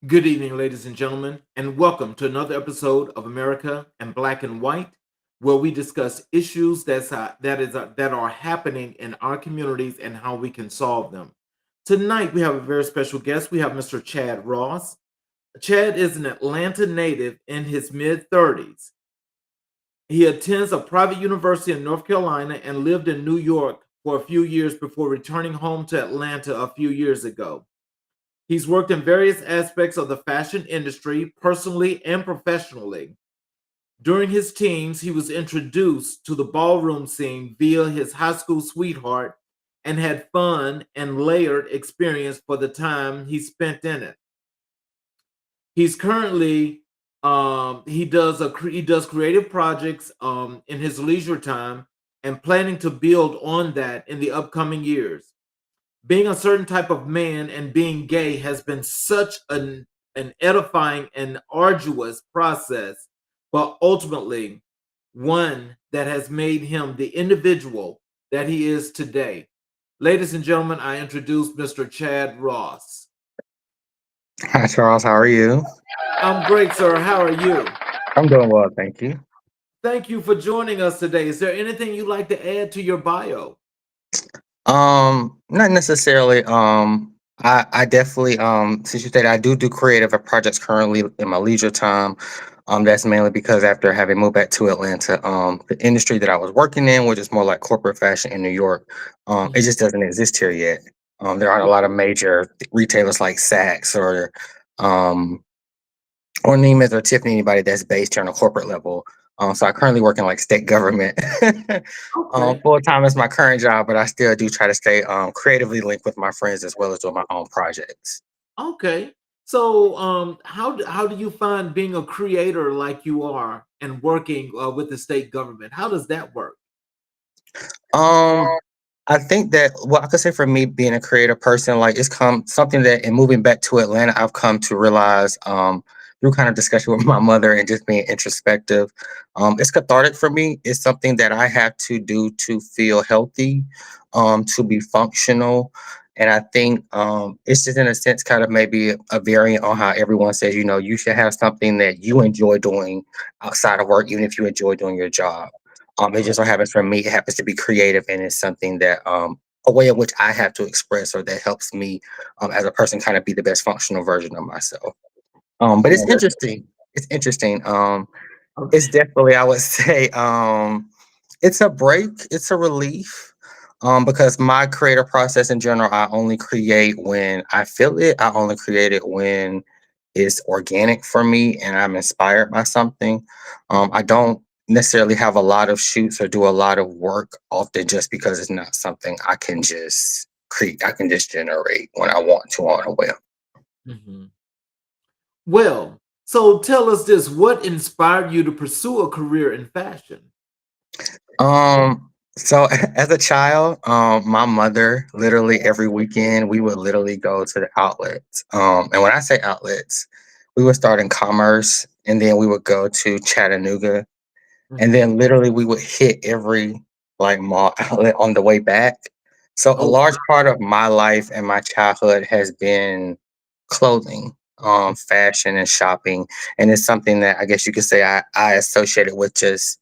Good evening, ladies and gentlemen, and welcome to another episode of America and Black and White, where we discuss issues that are happening in our communities and how we can solve them. Tonight, we have a very special guest. We have Mr. Chad Ross. Chad is an Atlanta native in his mid 30s. He attends a private university in North Carolina and lived in New York for a few years before returning home to Atlanta a few years ago. He's worked in various aspects of the fashion industry, personally and professionally. During his teens, he was introduced to the ballroom scene via his high school sweetheart and had fun and layered experience for the time he spent in it. He's currently he does creative projects in his leisure time and planning to build on that in the upcoming years. Being a certain type of man and being gay has been such an edifying and arduous process, but ultimately one that has made him the individual that he is today. Ladies and gentlemen, I introduce Mr. Chad Ross. Hi, Charles. How are you? I'm great, sir. How are you? I'm doing well, thank you. Thank you for joining us today. Is there anything you'd like to add to your bio? Not necessarily. I definitely since you stated I do creative projects currently in my leisure time. That's mainly because after having moved back to Atlanta, the industry that I was working in, which is more like corporate fashion in New York, it Mhm. just doesn't exist here yet. There aren't a lot of major retailers like Saks um or Neiman's or Tiffany, anybody that's based here on a corporate level. So I currently work in like state government. Okay. Full time is my current job, but I still do try to stay creatively linked with my friends as well as doing my own projects. Okay. So, how do you find being a creator like you are and working with the state government? How does that work? Um, I think that what I could say for me being a creative person, like it's come something that in moving back to Atlanta, I've come to realize through kind of discussion with my mother and just being introspective. It's cathartic for me. It's something that I have to do to feel healthy, to be functional. And I think it's just in a sense kind of maybe a variant on how everyone says, you should have something that you enjoy doing outside of work, even if you enjoy doing your job. It just Right. so happens for me, it happens to be creative and it's something that a way in which I have to express or that helps me as a person kind of be the best functional version of myself. But it's Okay. interesting. It's interesting. It's Okay. definitely I would say it's a break, it's a relief. Because my creative process in general, I only create when I feel it. I only create it when it's organic for me and I'm inspired by something. I don't necessarily have a lot of shoots or do a lot of work often just because it's not something I can just create. I can just generate when I want to on a whim. Mhm. Well, so tell us this: what inspired you to pursue a career in fashion? So as a child, my mother literally every weekend we would literally go to the outlets. And when I say outlets, we would start in Commerce and then we would go to Chattanooga and Mhm. then literally we would hit every like mall outlet on the way back. So a Oh, large part of my life and my childhood has been clothing, fashion and shopping. And it's something that I guess you could say I associate it with just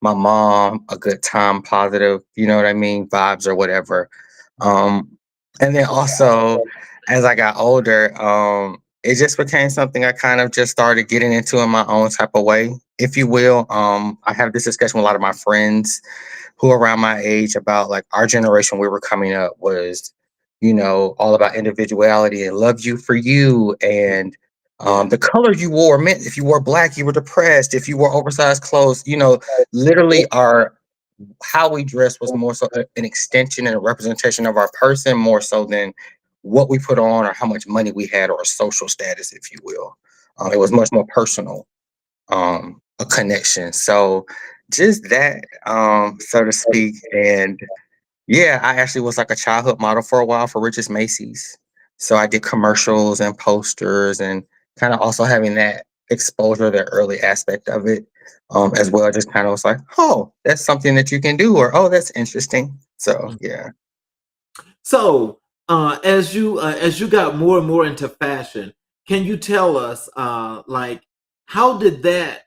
my mom, a good time, positive, you know what I mean, vibes or whatever. wow. Um, and then also as I got older, it just became something I kind of just started getting into in my own type of way, if you will. I have this discussion with a lot of my friends who are around my age about like our generation we were coming up was, all about individuality and love you for you and Yeah. the color you wore meant if you wore black, you were depressed. If you wore oversized clothes, literally our how we dress was more so an extension and a representation of our person more so than what we put on or how much money we had or a social status, if you will. It was much more personal, a connection. So just that, so to speak. And yeah, I actually was like a childhood model for a while for Rich's Macy's. So I did commercials and posters and kind of also having that exposure, the early aspect of it, as well. Just kind of was like, oh, that's something that you can do, or oh, that's interesting. So yeah. So, as you got more and more into fashion, can you tell us, like, how did that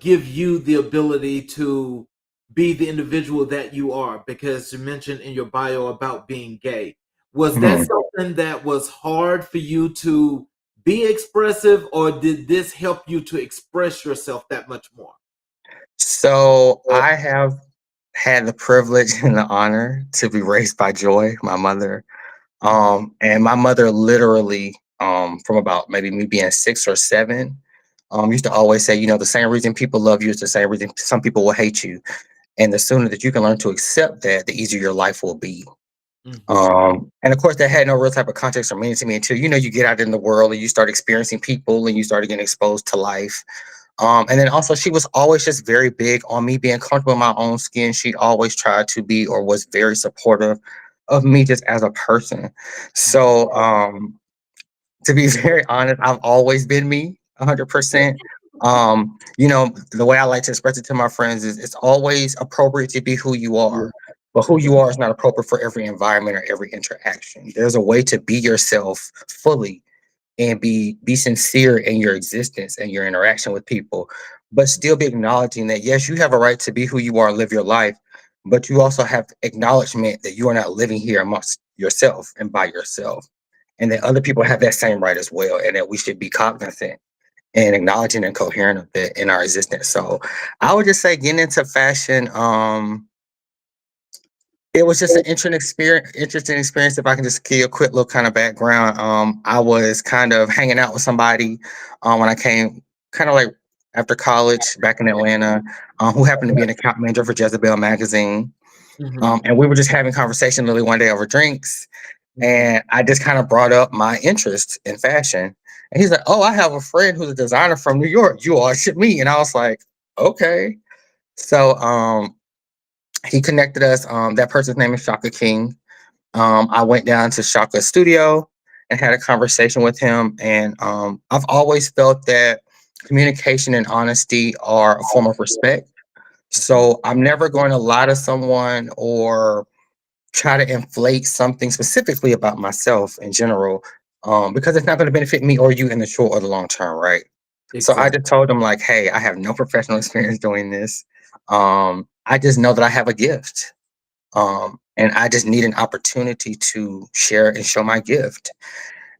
give you the ability to be the individual that you are? Because you mentioned in your bio about being gay. Was that Mhm. something that was hard for you to be expressive, or did this help you to express yourself that much more? So I have had the privilege and the honor to be raised by Joy, my mother. Mhm. And my mother literally, from about maybe me being 6 or 7, used to always say, the same reason people love you is the same reason some people will hate you. And the sooner that you can learn to accept that, the easier your life will be. Mhm. And of course, that had no real type of context or meaning to me until you get out in the world and you start experiencing people and you started getting exposed to life. And then also, she was always just very big on me being comfortable in my own skin. She always tried to be or was very supportive of me just as a person. Mhm. So, to be very honest, I've always been me 100%. The way I like to express it to my friends is it's always appropriate to be who you are, but who you are is not appropriate for every environment or every interaction. There's a way to be yourself fully and be sincere in your existence and your interaction with people, but still be acknowledging that yes, you have a right to be who you are and live your life, but you also have acknowledgement that you are not living here amongst yourself and by yourself, and that other people have that same right as well, and that we should be cognizant and acknowledging and coherent of that in our existence. So I would just say getting into fashion, it was just an interesting experience. If I can just give you a quick little kind of background, I was kind of hanging out with somebody when I came, kind of like after college back in Atlanta, who happened to be an account manager for Jezebel magazine, Mhm. and we were just having conversation literally one day over drinks, Mhm. and I just kind of brought up my interest in fashion, and he's like, "Oh, I have a friend who's a designer from New York. You all should meet." And I was like, "Okay." So he connected us. That person's name is Shaka King. I went down to Shaka's studio and had a conversation with him. And I've always felt that communication and honesty are a form of respect. Mhm. So I'm never going to lie to someone or try to inflate something specifically about myself in general, because it's not going to benefit me or you in the short or the long term, right? So I Exactly. just told him like, hey, I have no professional experience doing this. I just know that I have a gift, and I just need an opportunity to share and show my gift.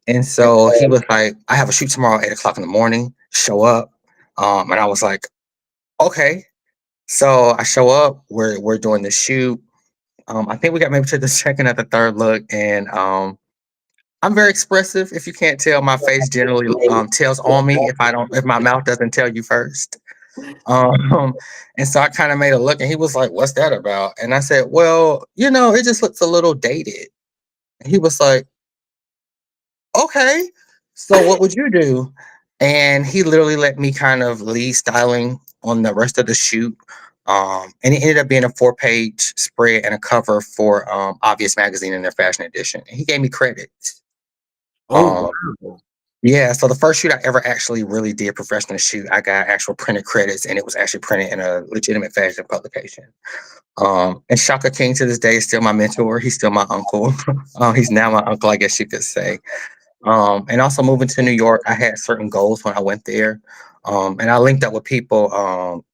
And so he was like, I have a shoot tomorrow at 8 o'clock in the morning. Show up. And I was like, okay. So I show up. We're doing the shoot. I think we got maybe to the second or the third look, and I'm very expressive. If you can't tell, my face generally tells on me if my mouth doesn't tell you first. Um, and so I kind of made a look, and he was like, "What's that about?" And I said, "Well, it just looks a little dated." And he was like, "Okay, so what would you do?" And he literally let me kind of lead styling on the rest of the shoot. And it ended up being a 4-page spread and a cover for Obvious Magazine in their fashion edition. And he gave me credit. Oh, Um, wow. yeah, so the first shoot I ever actually really did professional shoot, I got actual printed credits, and it was actually printed in a legitimate fashion publication. And Shaka King to this day is still my mentor. He's still my uncle. He's now my uncle, I guess you could say. And also moving to New York, I had certain goals when I went there. And I linked up with people.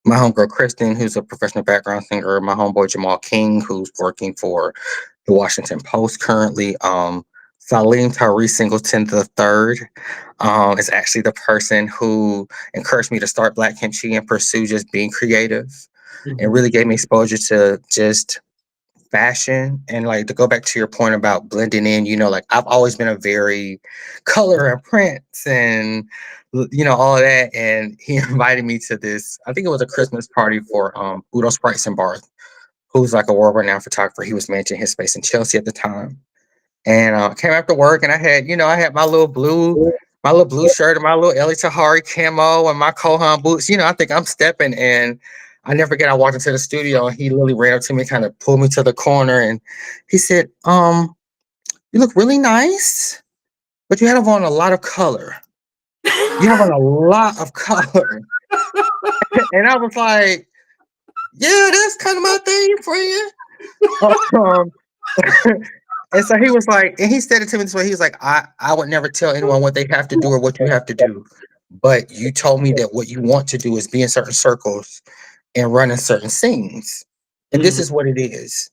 My homegirl Kristen, who's a professional background singer, my homeboy Jamal King, who's working for the Washington Post currently. Salim Tyree Singleton the third is actually the person who encouraged me to start Black Kimchi and pursue just being creative, and Mhm. really gave me exposure to just fashion. And like, to go back to your point about blending in, like I've always been a very color and prints and all of that. And he invited me to this, I think it was a Christmas party for Udo Sprites and Barth, who's like a world renowned photographer. He was managing his space in Chelsea at the time. And came after work, and I had my little blue shirt and my little Ellie Tahari camo and my Kohan boots. I think I'm stepping, and I never forget. I walked into the studio, and he literally ran up to me, kind of pulled me to the corner, and he said, "You look really nice, but you have on a lot of color. You have on a lot of color." And I was like, "Yeah, that's kind of my thing, friend." Um, And so he was like, and he said it to me this way. He was like, I would never tell anyone what they have to do or what you have to do. But you told me that what you want to do is be in certain circles and run in certain scenes. And this Mhm, is what it is.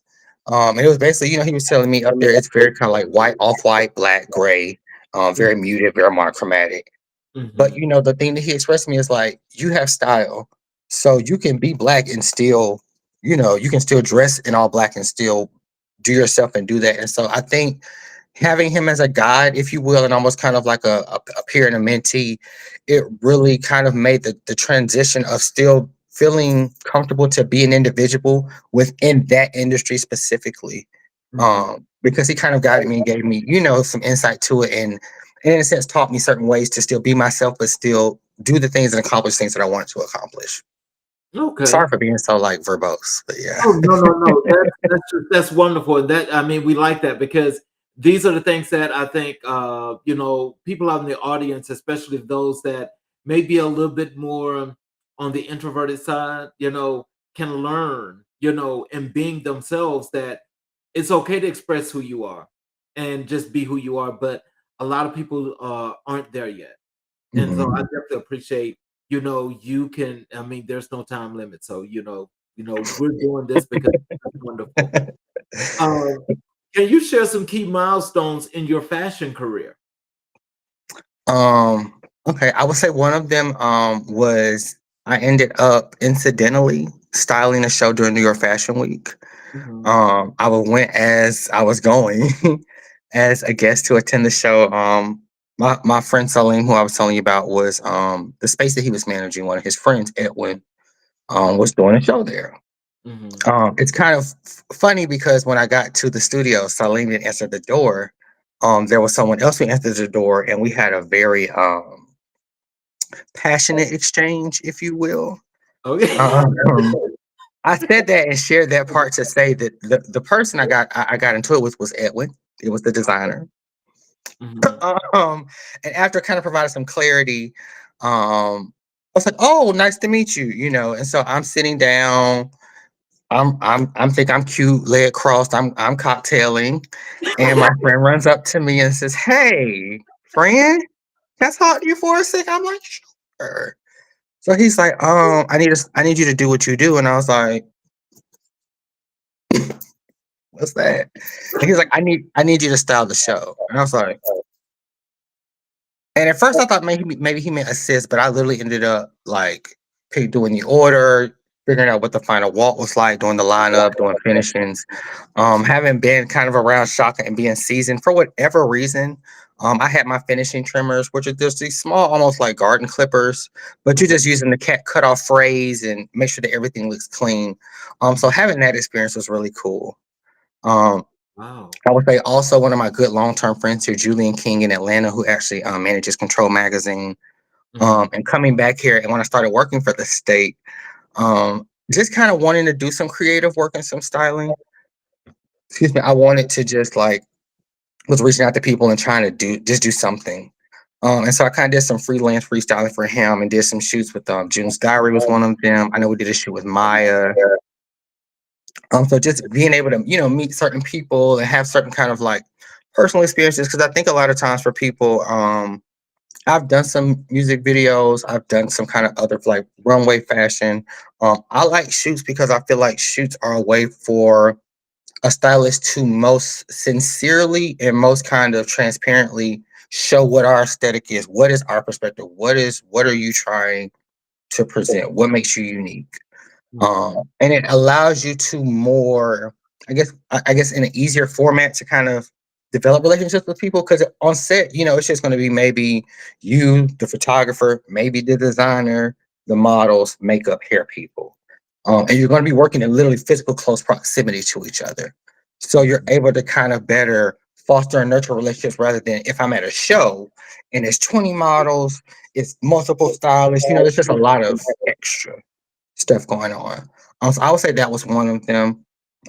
And it was basically, he was telling me up there, it's very kind of like white, off white, black, gray, mhm, very muted, very monochromatic. But mhm. the thing that he expressed to me is like, you have style. So you can be black and still, you can still dress in all black and still do yourself and do that. And so I think having him as a guide, if you will, and almost kind of like a peer and a mentee, it really kind of made the transition of still feeling comfortable to be an individual within that industry specifically. Mhm. Because he kind of guided me and gave me, some insight to it and in a sense taught me certain ways to still be myself, but still do the things and accomplish things that I wanted to accomplish. Sorry Okay. for being so like verbose, but yeah. Oh, no, no, no. That's wonderful. And that, I mean, we like that because these are the things that I think people out in the audience, especially those that may be a little bit more on the introverted side, can learn, in being themselves, that it's okay to express who you are and just be who you are. But a lot of people aren't there yet. And so I Mhm. definitely appreciate, you can, I mean, there's no time limit. So, we're doing this because it's wonderful. Um, can you share some key milestones in your fashion career? Um, okay, I would say one of them was I ended up incidentally styling a show during New York Fashion Week. Mhm. Went as I was going as a guest to attend the show. My friend Salim, who I was telling you about, was the space that he was managing. One of his friends, Edwin, was doing a show there. Mhm. It's kind of funny because when I got to the studio, Salim didn't answer the door. There was someone else who answered the door, and we had a very passionate exchange, if you will. Okay. Um, I said that and shared that part to say that the person I got into it with was Edwin. It was the designer. Mhm. Um, and after kind of provided some clarity, I was like, "Oh, nice to meet you," And so I'm sitting down. I'm think I'm cute, leg crossed. I'm cocktailing, and my friend runs up to me and says, "Hey, friend, can I talk to you for a sec?" I'm like, "Sure." So he's like, I need you to do what you do," and I was like, "What's that?" And he's like, I need you to style the show," and I was like, and at first I thought maybe he meant assist, but I literally ended up like doing the order, figuring out what the final walk was like, doing the lineup, doing finishings. Having been kind of around Shaka and being seasoned for whatever reason, I had my finishing trimmers, which are just these small, almost like garden clippers, but you're Mhm. just using the cut off phrase and make sure that everything looks clean. So having that experience was really cool. Um, Wow. I would say also one of my good long term friends here, Julian King in Atlanta, who actually manages Control Magazine. Mhm. And coming back here, and when I started working for the state, just kind of wanting to do some creative work and some styling. Excuse me, I wanted to just like was reaching out to people and trying to do something. And so I kind of did some freelance freestyling for him and did some shoots with June's Diary was one of them. I know we did a shoot with Maya. So just being able to, meet certain people and have certain kind of like personal experiences. Cause I think a lot of times for people, I've done some music videos. I've done some kind of other like runway fashion. I like shoots because I feel like shoots are a way for a stylist to most sincerely and most kind of transparently show what our aesthetic is. What is our perspective? What are you trying to present? What makes you unique? Mhm. And it allows you to more, I guess, in an easier format to kind of develop relationships with people because on set, it's just going to be maybe you, the photographer, maybe the designer, the models, makeup, hair people, and you're going to be working in literally physical close proximity to each other, so you're Mhm. able to kind of better foster and nurture relationships rather than if I'm at a show and it's 20 models, it's multiple stylists, there's just a lot of extra stuff going on. So I would say that was one of them.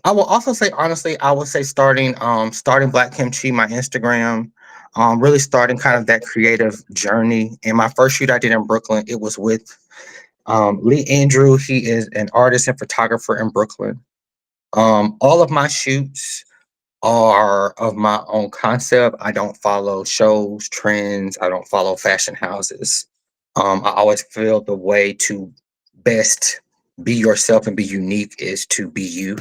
I will also say honestly, I would say starting Black Kimchi, my Instagram, really starting kind of that creative journey. And my first shoot I did in Brooklyn, it was with Lee Andrew. He is an artist and photographer in Brooklyn. All of my shoots, are of my own concept. I don't follow shows, trends. I don't follow fashion houses. I always feel the way to best be yourself and be unique is to be you,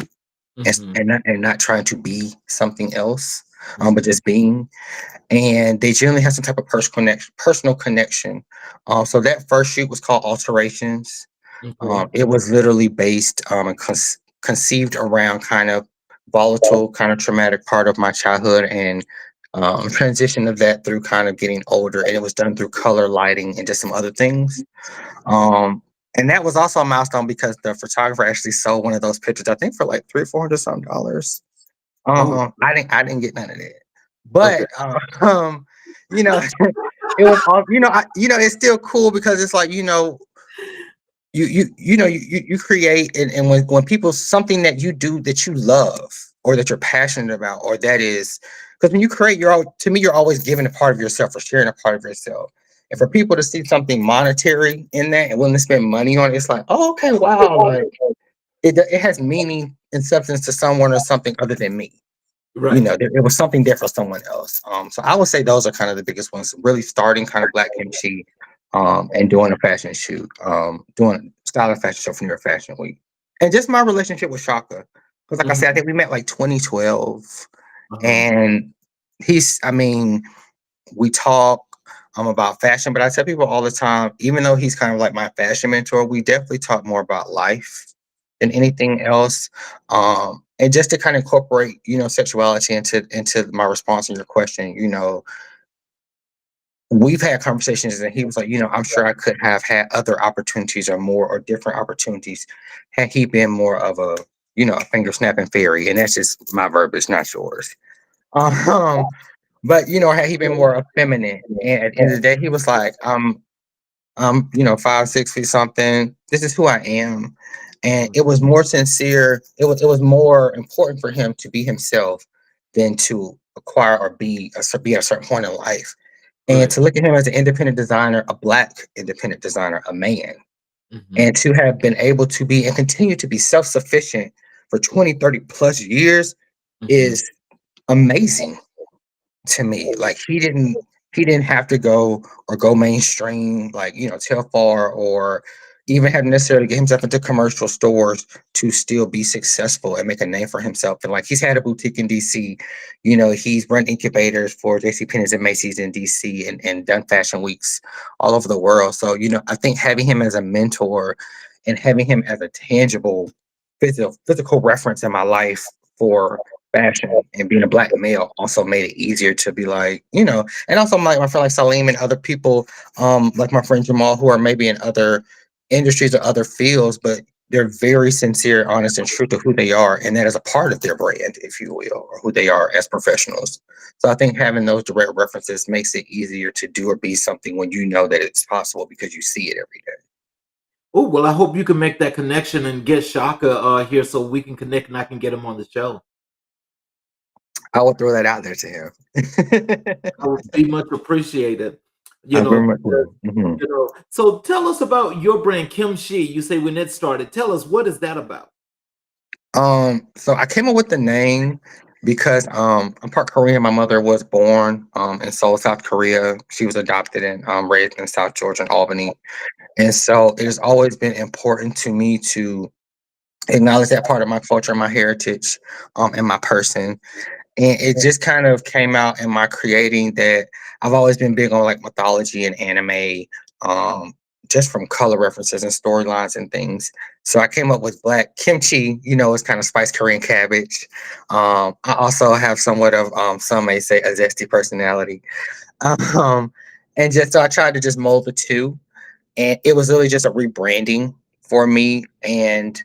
Hmm. and not trying to be something else, but Hmm. just being. And they generally have some type of personal connection. So that first shoot was called Alterations. Okay. It was literally based and conceived around kind of volatile, kind of traumatic part of my childhood, and transition of that through kind of getting older. And it was done through color, lighting, and just some other things. Um, and that was also a milestone because the photographer actually sold one of those pictures, I think, for like 300, 400 some dollars. Oh, I didn't get none of that, okay. but you know, it was all it's still cool because it's like you create, and when people something that you do that you love or that you're passionate about, or that is because when you create, to me, you're always giving a part of yourself or sharing a part of yourself. And for people to see something monetary in that and willing to spend money on it, it's like, oh, okay, wow, like it has meaning and substance to someone or something other than me. Right. It was something there for someone else. So I would say those are kind of the biggest ones. Really starting kind of Black Kimchi, and doing a fashion shoot, doing a style of fashion show for New York Fashion Week, and just my relationship with Shaka. Because, like I said, I Hmm. think we met like 2012, Uh-huh. and I mean, we talk about fashion, but I tell people all the time, even though he's kind of like my fashion mentor, we definitely talk more about life than anything else. And just to kind of incorporate, sexuality into my response to your question, we've had conversations, and he was like, I'm sure I could have had other opportunities or more or different opportunities had he been more of a finger snapping fairy. And that's just my verbiage, not yours. Um, but had he been more effeminate, and at the end of the day, he was like, I'm 5, 6 feet something. This is who I am. And it was more sincere. It was more important for him to be himself than to acquire or be at a certain point in life. And Right. to look at him as an independent designer, a Black independent designer, a man, Hmm. and to have been able to be and continue to be self-sufficient for 20, 30 plus years Hmm. is amazing to me. Like he didn't have to go mainstream, like Telfar, or even have necessarily get himself into commercial stores to still be successful and make a name for himself. And like he's had a boutique in DC, he's run incubators for JCPenney's and Macy's in DC, and done fashion weeks all over the world. So, I think having him as a mentor and having him as a tangible physical reference in my life for fashion and being a Black male also made it easier to be like, and also my friend like Salim and other people, like my friend Jamal, who are maybe in other industries or other fields, but they're very sincere, honest, and true to who they are, and that is a part of their brand, if you will, or who they are as professionals. So I think having those direct references makes it easier to do or be something when you know that it's possible because you see it every day. Oh, well, I hope you can make that connection and get Shaka here so we can connect and I can get him on the show. I will throw that out there to him. I would be much appreciated. You I know, very much will. Mhm. So tell us about your brand, Kim Shi. You say when it started. Tell us what is that about? So I came up with the name because I'm part Korean. My mother was born in Seoul, South Korea. She was adopted and raised in South Georgia and Albany. And so it has always been important to me to acknowledge that part of my culture, my heritage, and my person. And it just kind of came out in my creating that I've always been big on like mythology and anime, um, just from color references and storylines and things. So I came up with Black Kimchi, it's kind of spiced Korean cabbage. I also have somewhat of, some may say, a zesty personality. Um, and just so I tried to just mold the two. And it was really just a rebranding for me. And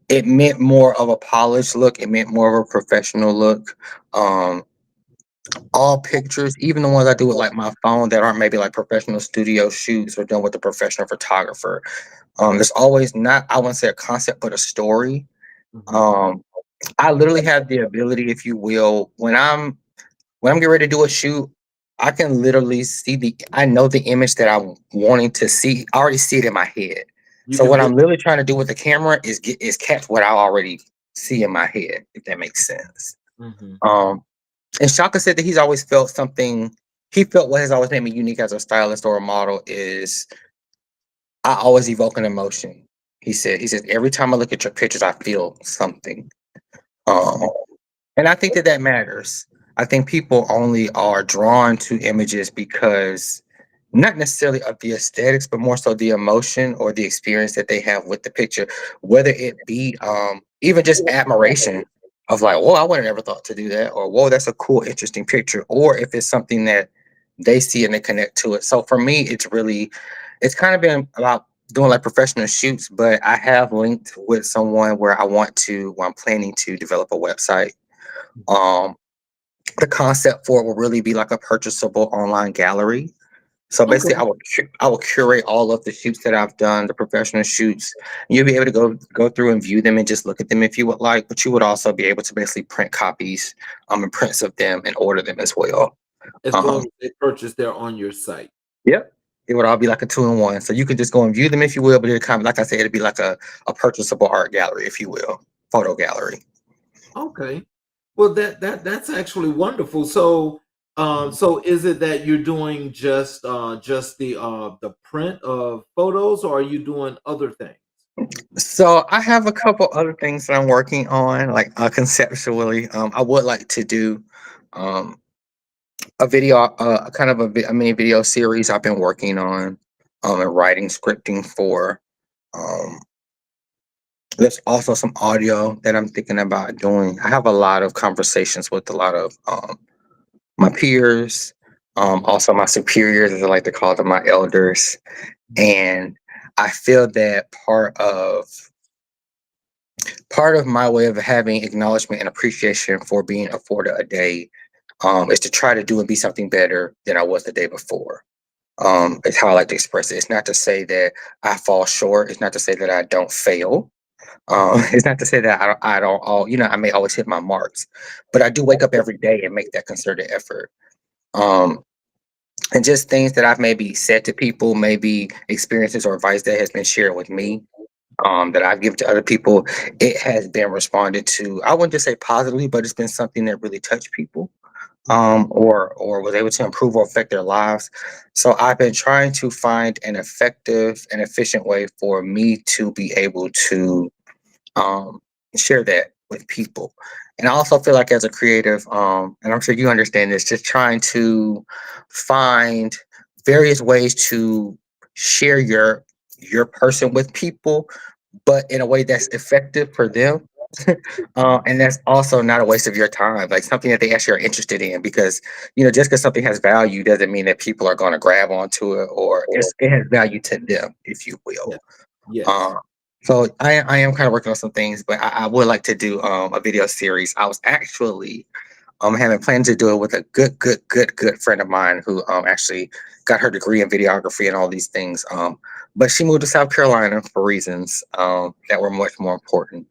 it meant more of a polished look. It meant more of a professional look. Um, all pictures, even the ones I do with like my phone that aren't maybe like professional studio shoots or done with a professional photographer. There's always not, I wouldn't say a concept, but a story. Mhm. Um, I literally have the ability, if you will, when I'm getting ready to do a shoot, I can literally I know the image that I'm wanting to see. I already see it in my head. You So can what I'm visit. literally trying to do with the camera is catch what I already see in my head, if that makes sense. Hmm. Um, and Shaka said that he's always felt something. He felt what has always made me unique as a stylist or a model is I always evoke an emotion. He says every time I look at your pictures, I feel something. Um, and I think that that matters. I think people only are drawn to images because not necessarily of the aesthetics, but more so the emotion or the experience that they have with the picture, whether it be even just admiration of like, whoa, I would have never thought to do that, or whoa, that's a cool, interesting picture, or if it's something that they see and they connect to it. So for me, it's kind of been about doing like professional shoots, but I have linked with someone where I'm planning to develop a website. um, the concept for it will really be like a purchasable online gallery. So basically, Okay. I will curate all of the shoots that I've done, the professional shoots. You'll be able to go through and view them and just look at them if you would like. But you would also be able to basically print copies, and prints of them and order them as well. As long Um, as they purchase, they're on your site. yep, it would all be like a two in one. So you can just go and view them if you will. But it kind of like I said, it'd be like a purchasable art gallery, if you will, photo gallery. Okay. Well, that's actually wonderful. So, so is it that you're doing just the print of photos, or are you doing other things? So I have a couple other things that I'm working on, like conceptually. I would like to do um, a video, a mini video series I've been working on, and writing scripting for. Um, there's also some audio that I'm thinking about doing. I have a lot of conversations with a lot of my peers, also my superiors, as I like to call them, my elders, and I feel that part of my way of having acknowledgement and appreciation for being afforded a day is to try to do and be something better than I was the day before. Is how I like to express it. It's not to say that I fall short. It's not to say that I don't fail. It's not to say that I don't all, I may always hit my marks, but I do wake up every day and make that concerted effort. Um, and just things that I've maybe said to people, maybe experiences or advice that has been shared with me, that I've given to other people, it has been responded to. I wouldn't just say positively, but it's been something that really touched people, Mhm. or was able to improve or affect their lives. So I've been trying to find an effective and efficient way for me to be able to um, share that with people. And I also feel like as a creative, and I'm sure you understand this, just trying to find various ways to share your person with people, but in a way that's effective for them. And that's also not a waste of your time, like something that they actually are interested in. Because just because something has value doesn't mean that people are going to grab onto it, or it has value to them, if you will. Yes. Yes. Um, so I am kind of working on some things, but I would like to do a video series. I was actually having planned to do it with a good friend of mine who actually got her degree in videography and all these things. But she moved to South Carolina for reasons that were much more important.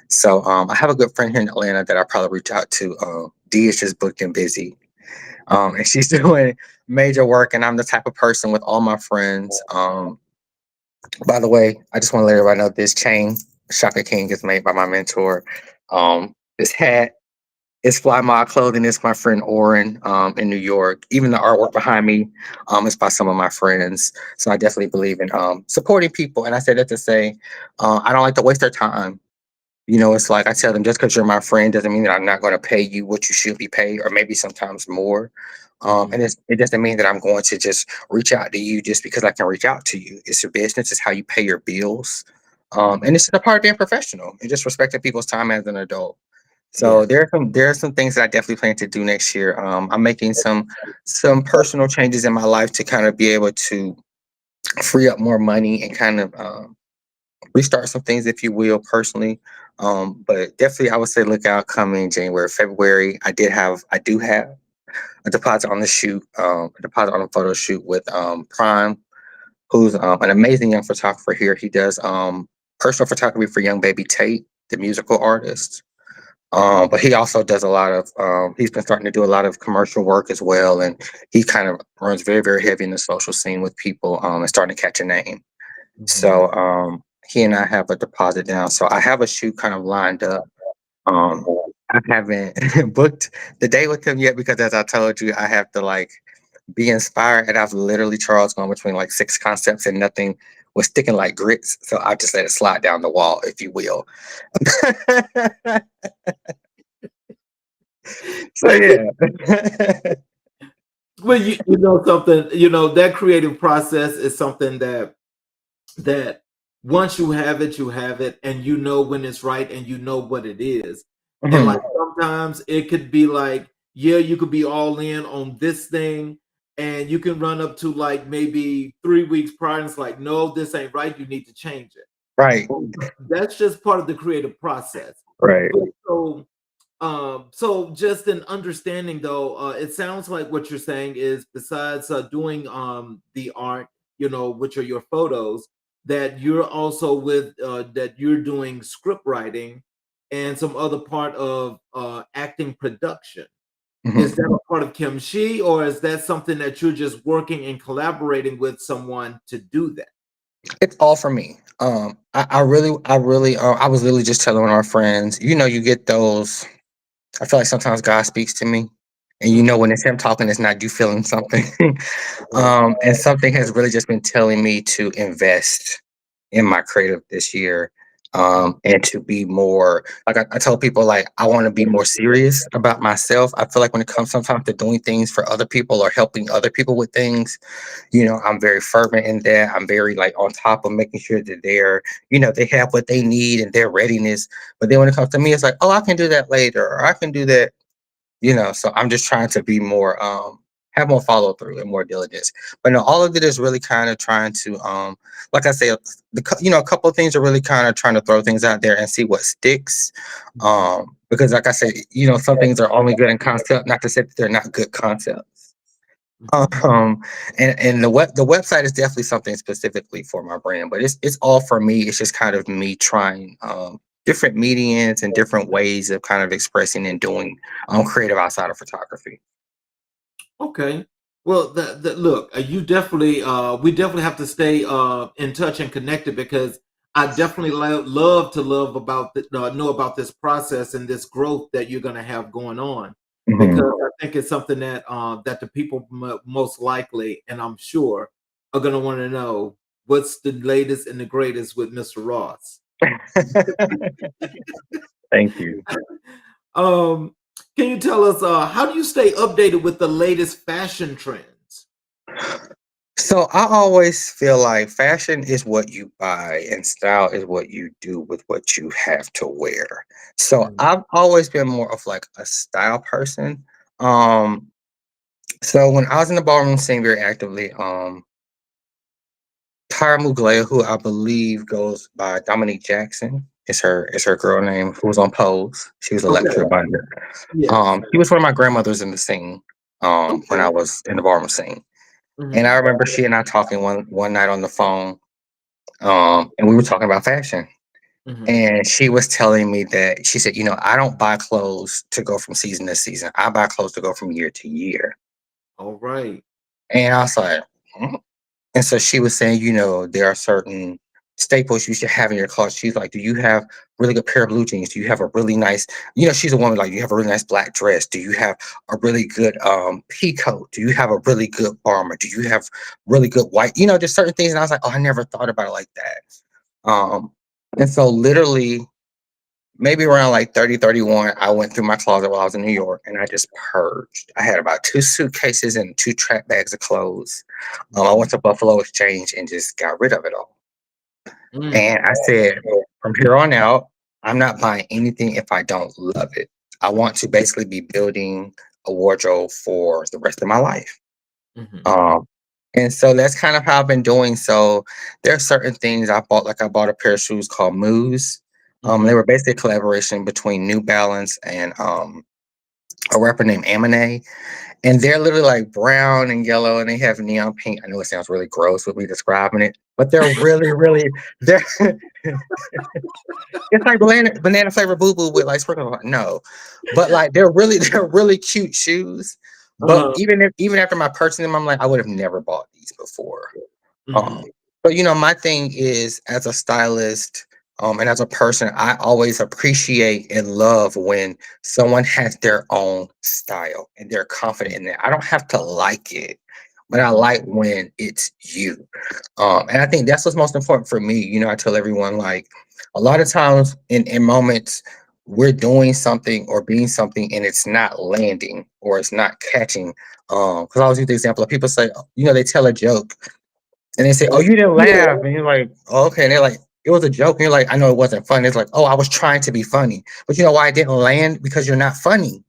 So I have a good friend here in Atlanta that I probably reach out to. Dee is just booked and busy, and she's doing major work. And I'm the type of person with all my friends. By the way, I just want to let everybody know this chain, Shaka King, is made by my mentor. This hat is Fly Mod Clothing. It's my friend Oren in New York. Even the artwork behind me is by some of my friends. So I definitely believe in supporting people. And I say that to say I don't like to waste their time. It's like I tell them, just because you're my friend doesn't mean that I'm not going to pay you what you should be paid, or maybe sometimes more. Mhm. It doesn't mean that I'm going to just reach out to you just because I can reach out to you. It's your business. It's how you pay your bills. And Mhm. it's a part of being professional and just respecting people's time as an adult. So Yes. there are some things that I definitely plan to do next year. I'm making some personal changes in my life to kind of be able to free up more money and kind of restart some things, if you will, personally. But definitely, I would say look out coming January, February. I do have a deposit on the shoot, a deposit on a photo shoot with Prime, who's an amazing young photographer here. He does personal photography for young baby Tate, the musical artist. But he also does a lot of, he's been starting to do a lot of commercial work as well. And he kind of runs very, very heavy in the social scene with people and starting to catch a name. Mhm. So he and I have a deposit down. So I have a shoot kind of lined up. Um, I haven't booked the date with him yet because, as I told you, I have to like be inspired, and I've literally Charles gone between like six concepts and nothing was sticking like grits. So I just let it slide down the wall, if you will. So yeah. Well, you know something, that creative process is something that once you have it, and you know when it's right, and you know what it is. And like Mhm. sometimes it could be like, yeah, you could be all in on this thing, and you can run up to like maybe 3 weeks prior, and it's like, no, this ain't right. You need to change it. Right. That's just part of the creative process. Right. But so just in understanding though, it sounds like what you're saying is besides doing the art, which are your photos, that you're also with that you're doing script writing and some other part of acting production. Is Mhm. that a part of Kimchi, or is that something that you're just working and collaborating with someone to do that? It's all for me. I was literally just telling one of our friends, you get those. I feel like sometimes God speaks to me, and Mhm. when it's Him talking, it's not you feeling something. Right. And something has really just been telling me to invest in my creative this year, and to be more like I tell people, like I want to be more serious about myself. I feel like when it comes sometimes to doing things for other people or helping other people with things, I'm very fervent in that. I'm very like on top of making sure that they have what they need and their readiness. But then when it comes to me, it's like, oh, I can do that later, or I can do that, so I'm just trying to be more, have more follow through and more diligence. But no, all of it is really kind of trying to, like I say, a couple of things are really kind of trying to throw things out there and see what sticks. Mhm. Because like I said, some things are only good in concept, not to say that they're not good concepts. Mhm. Um, and the website is definitely something specifically for my brand, but it's all for me. It's just kind of me trying different mediums and different ways of kind of expressing and doing creative outside of photography. Okay. Well, look, we definitely have to stay in touch and connected, because I definitely love to know about this process and this growth that you're going to have going on, because Mhm. I think it's something that the people most likely, and I'm sure, are going to want to know what's the latest and the greatest with Mr. Ross. Thank you. Um, can you tell us how do you stay updated with the latest fashion trends? So I always feel like fashion is what you buy and style is what you do with what you have to wear. So Mhm. I've always been more of like a style person. Um, so when I was in the ballroom scene very actively, Tyra Mugler, who I believe goes by Dominique Jackson, is her girl name, who was on Pose. She was a lecturer Okay. by her. Yes. She was one of my grandmothers in the scene, when Okay. I was in the ballroom scene. And I Mhm. remember she and I talking one night on the phone, and we were talking about fashion. Mhm. And she was telling me that she said, I don't buy clothes to go from season to season. I buy clothes to go from year to year. All right. And I was like, "Hmm." And so she was saying, there are certain staples you should have in your closet. She's like, do you have really good pair of blue jeans? Do you have a really nice, she's a woman, like, do you have a really nice black dress? Do you have a really good pea coat? Do you have a really good bomber? Do you have really good white? Just certain things. And I was like, oh, I never thought about it like that. And so literally maybe around like 30, 31, I went through my closet while I was in New York and I just purged. I had about two suitcases and two track bags of clothes. I Mhm. went to Buffalo Exchange and just got rid of it all. Mm. And I said, from here on out, I'm not buying anything if I don't love it. I want to basically be building a wardrobe for the rest of my life. Mhm. Um, and so that's kind of how I've been doing. So there are certain things I bought, like I bought a pair of shoes called Moose. They Mhm. were basically a collaboration between New Balance and a rapper named Aminé. And they're literally like brown and yellow and they have neon pink. I know it sounds really gross with me describing it, but they're really, really they're it's like banana flavor boo boo with like sprinkles. No. But like they're really cute shoes. But Uh-huh. even after my purchasing them, I'm like, I would have never bought these before. Um, Mhm. but my thing is as a stylist, And as a person, I always appreciate and love when someone has their own style and they're confident in it. I don't have to like it, but I like when it's you. And I think that's what's most important for me. I tell everyone, like, a lot of times in moments we're doing something or being something and it's not landing or it's not catching. Because I always use the example of people say, they tell a joke and they say, "Oh, you didn't Yeah. laugh," and you're like, "Oh, okay." And they're like, "It was a joke," and you're like, "I know it wasn't funny." It's like, "Oh, I was trying to be funny, but you know why I didn't land? Because you're not funny."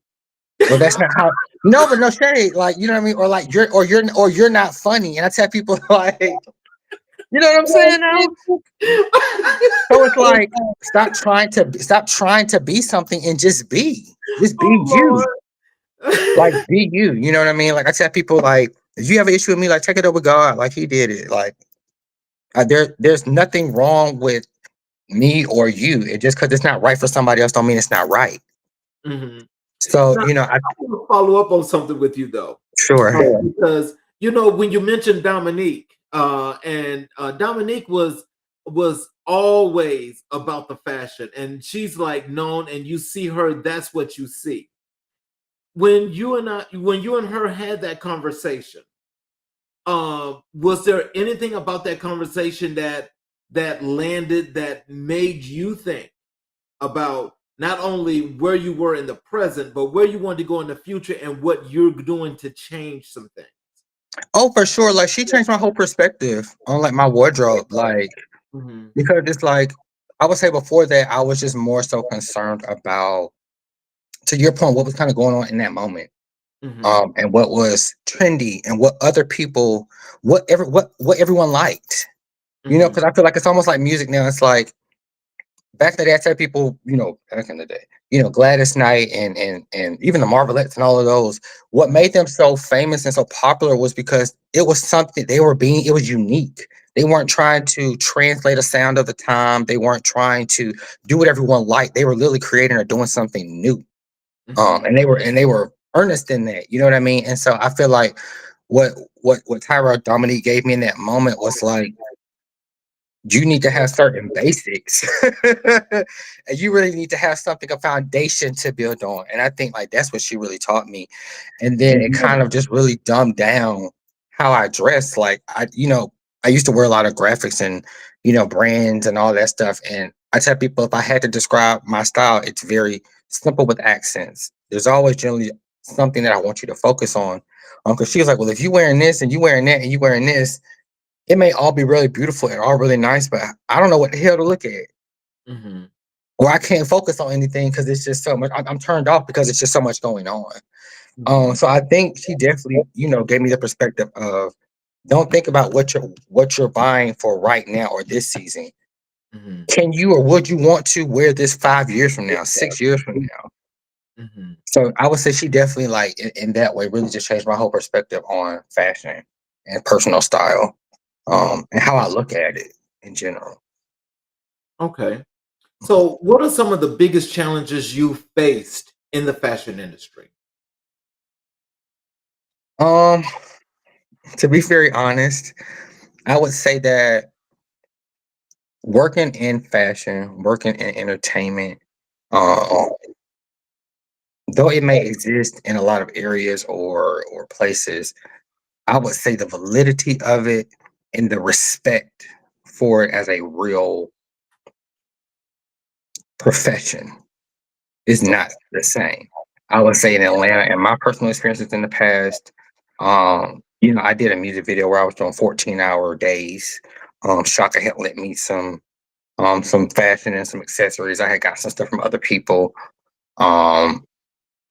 Well, that's not how. No, but no shade. Like, you know what I mean? Or like you're not funny. And I tell people like, you know what I'm saying now? So it's like, stop trying to be something and just be. Just be Oh you. Like, Lord. be you. You know what I mean? Like, I tell people, like, if you have an issue with me, like, take it up with God. Like, He did it. Like, there's nothing wrong with me or you. It just because it's not right for somebody else don't mean it's not right. Mhm. So, Now, I I want to follow up on something with you though, sure. because when you mentioned Dominique, and Dominique was always about the fashion, and she's like known, and you see her, that's what you see. When you and her had that conversation, was there anything about that conversation that landed that made you think about not only where you were in the present, but where you want to go in the future and what you're doing to change some things? Oh, for sure. Like, she changed my whole perspective on like my wardrobe. Like, Hmm. because it's like I would say before that, I was just more so concerned about, to your point, what was kind of going on in that moment. Hmm. And what was trendy and what other people, what everyone liked. Hmm. Because I feel like it's almost like music now. It's like back in the day, I tell people, back in the day, Gladys Knight and even the Marvelettes and all of those, what made them so famous and so popular was because it was something it was unique. They weren't trying to translate a sound of the time. They weren't trying to do what everyone liked. They were literally creating or doing something new. Hmm. And they were earnest in that. You know what I mean? And so I feel like what Tyra Dominique gave me in that moment was like, you need to have certain basics and you really need to have something, a foundation to build on. And I think like that's what she really taught me. And then it kind of just really dumbed down how I dress. Like, I used to wear a lot of graphics and brands and all that stuff. And I tell people, if I had to describe my style, it's very simple with accents. There's always generally something that I want you to focus on. Because she was like, well, if you wearing this and you wearing that and you wearing this, it may all be really beautiful and all really nice, but I don't know what the hell to look at. Hmm. Or I can't focus on anything because it's just so much. I'm turned off because it's just so much going on. Hmm. So I think she definitely, gave me the perspective of, don't think about what you're buying for right now or this season. Hmm. Can you or would you want to wear this 5 years from now, 6 years from now? Hmm. So I would say she definitely, like, in that way, really just changed my whole perspective on fashion and personal style, and how I look at it in general. Okay. So, what are some of the biggest challenges you faced in the fashion industry? Um, to be very honest, I would say that working in fashion, working in entertainment, um, though it may exist in a lot of areas or places, I would say the validity of it and the respect for it as a real profession is not the same. I would say in Atlanta, and my personal experiences in the past, I did a music video where I was doing 14-hour days. Shaka had lent me some fashion and some accessories. I had got some stuff from other people. Um,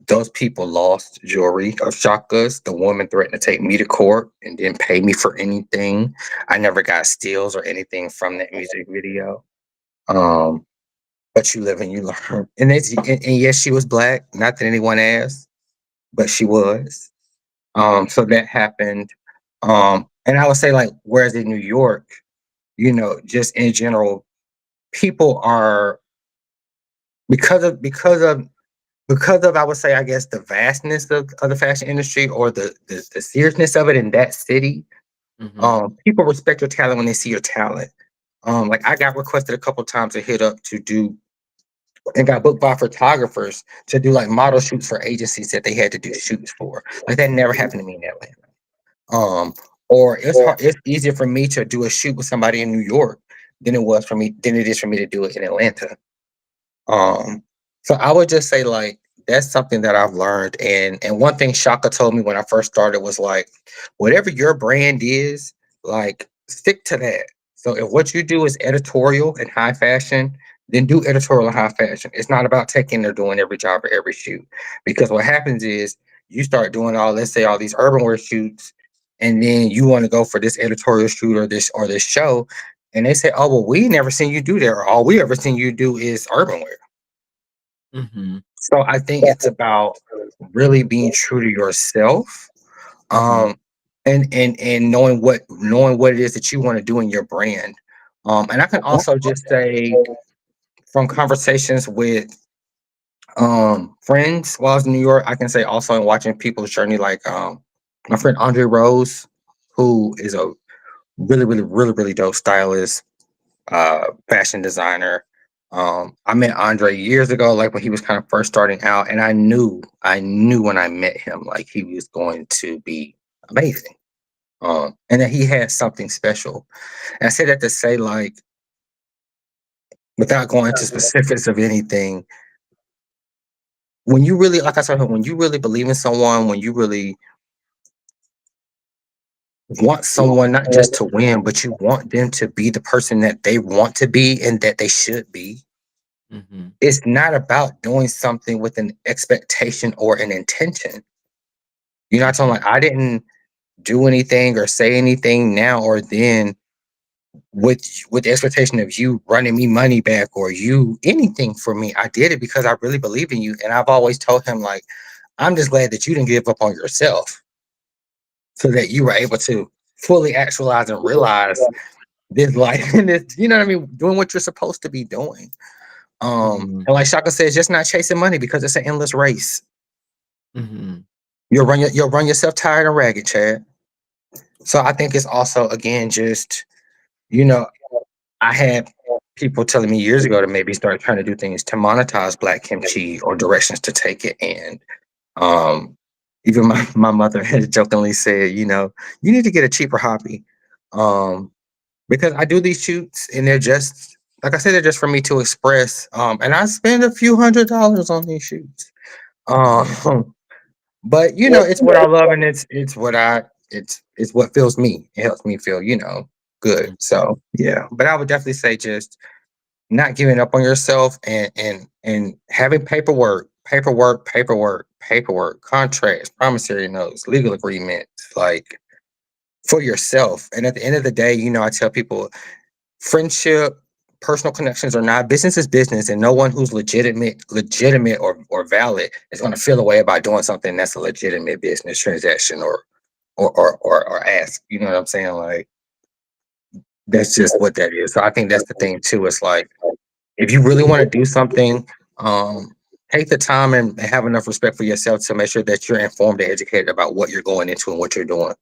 those people lost jewelry of Shaka's. The woman threatened to take me to court and didn't pay me for anything. I never got steals or anything from that music video. Um, but you live and you learn. And yes, she was black. Not that anyone asked, but she was. So that happened. And I would say, like, whereas in New York, just in general, people are, because of I would say, I guess, the vastness of the fashion industry, or the seriousness of it in that city. Hmm. People respect your talent when they see your talent. Like I got requested a couple times to hit up to do and got booked by photographers to do like model shoots for agencies that they had to do shoots for. Like that never happened to me in Atlanta. Um, or it's easier for me to do a shoot with somebody in New York than it is for me to do it in Atlanta. Um, so I would just say like that's something that I've learned. And one thing Shaka told me when I first started was like, whatever your brand is, like stick to that. So if what you do is editorial and high fashion, then do editorial and high fashion. It's not about taking or doing every job or every shoot. Because what happens is you start doing let's say all these urban wear shoots, and then you want to go for this editorial shoot or this show, and they say, "Oh, well, we never seen you do that, or all we ever seen you do is urban wear." Mm-hmm. So I think it's about really being true to yourself, Mm-hmm. um, and knowing what it is that you want to do in your brand. And I can also just say from conversations with friends while I was in New York, I can say also in watching people's journey, like my friend Andre Rose, who is a really dope stylist, fashion designer. I met Andre years ago, like when he was kind of first starting out, and I knew when I met him, like he was going to be amazing. And that he had something special. And I say that to say, like, without going into specifics of anything, when you really, like I said, when you really believe in someone, when you really want someone not just to win, but you want them to be the person that they want to be and that they should be, Mm-hmm. it's not about doing something with an expectation or an intention. You know, I told Mm-hmm. him like I didn't do anything or say anything now or then with the expectation of you running me money back or you anything for me. I did it because I really believe in you. And I've always told him like, I'm just glad that you didn't give up on yourself so that you were able to fully actualize and realize this life and this, you know what I mean, doing what you're supposed to be doing. Mm-hmm. And like Shaka says, just not chasing money because it's an endless race. Mm-hmm. You'll run yourself tired and ragged, Chad. So I think it's also again just you know I had people telling me years ago to maybe start trying to do things to monetize black kimchi or directions to take it, and um, even my mother had jokingly said, you need to get a cheaper hobby, um, because I do these shoots and they're just like I said, they're just for me to express, and I spend a few $100s on these shoots. Um, But it's what I love and it's what fills me. It helps me feel, good. So yeah. But I would definitely say just not giving up on yourself and having paperwork, contracts, promissory notes, legal agreements, like for yourself. And at the end of the day, I tell people friendship, personal connections or not, business is business, and no one who's legitimate or valid is going to feel a way about doing something that's a legitimate business transaction or ask. You know what I'm saying? Like that's just what that is. So I think that's the thing too. It's like if you really want to do something, um, take the time and have enough respect for yourself to make sure that you're informed and educated about what you're going into and what you're doing.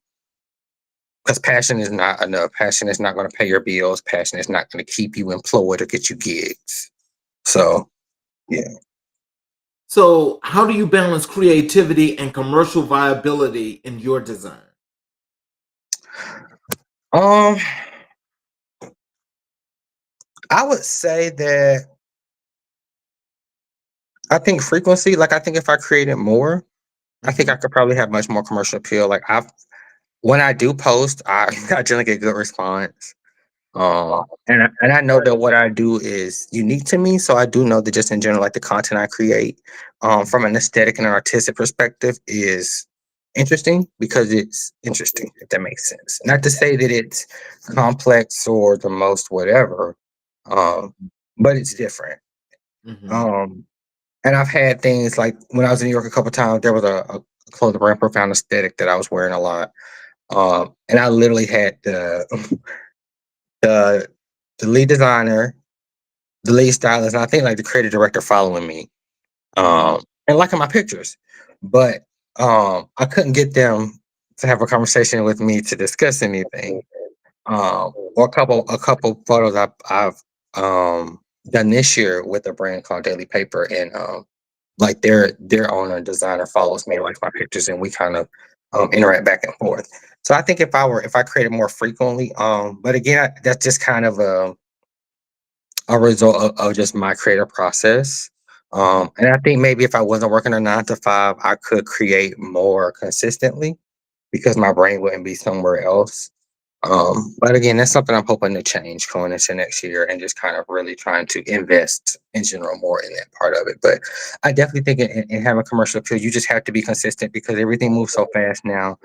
Because passion is not enough. Passion is not going to pay your bills. Passion is not going to keep you employed or get you gigs. So, yeah. So, how do you balance creativity and commercial viability in your design? Um, I would say that I think frequency, like I think if I created more, I think Mm-hmm. I could probably have much more commercial appeal. Like when I do post, I generally get good response. And I know that what I do is unique to me. So I do know that just in general, like the content I create, from an aesthetic and an artistic perspective is interesting because it's interesting, if that makes sense. Not to say that it's complex or the most whatever, um, but it's different. Mm-hmm. Um, and I've had things like when I was in New York a couple times, there was a clothing brand, Profound Aesthetic, that I was wearing a lot. And I literally had the the lead designer, the lead stylist, and I think like the creative director following me, Mm-hmm. and liking my pictures. But I couldn't get them to have a conversation with me to discuss anything. or a couple photos I've done this year with a brand called Daily Paper, and like their owner designer follows me and likes my pictures, and we kind of interact back and forth. So I think if I created more frequently, but again, that's just kind of a result of just my creative process. Mhm. And I think maybe if I wasn't working a 9 to 5, I could create more consistently because my brain wouldn't be somewhere else. But again, that's something I'm hoping to change going into next year and just kind of really trying to invest in general more in that part of it. But I definitely think in having commercial appeal, you just have to be consistent because everything moves so fast now.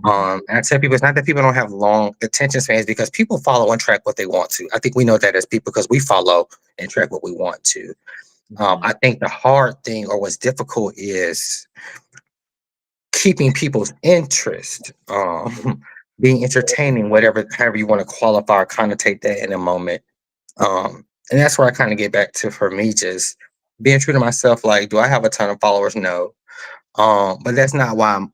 Mhm. And I tell people it's not that people don't have long attention spans because people follow and track what they want to. I think we know that as people because we follow and track what we want to. Mhm. I think the hard thing or what's difficult is keeping people's interest, being entertaining, whatever, however you want to qualify or connotate that in a moment. And that's where I kind of get back to for me, just being true to myself. Like, do I have a ton of followers? No. But that's not why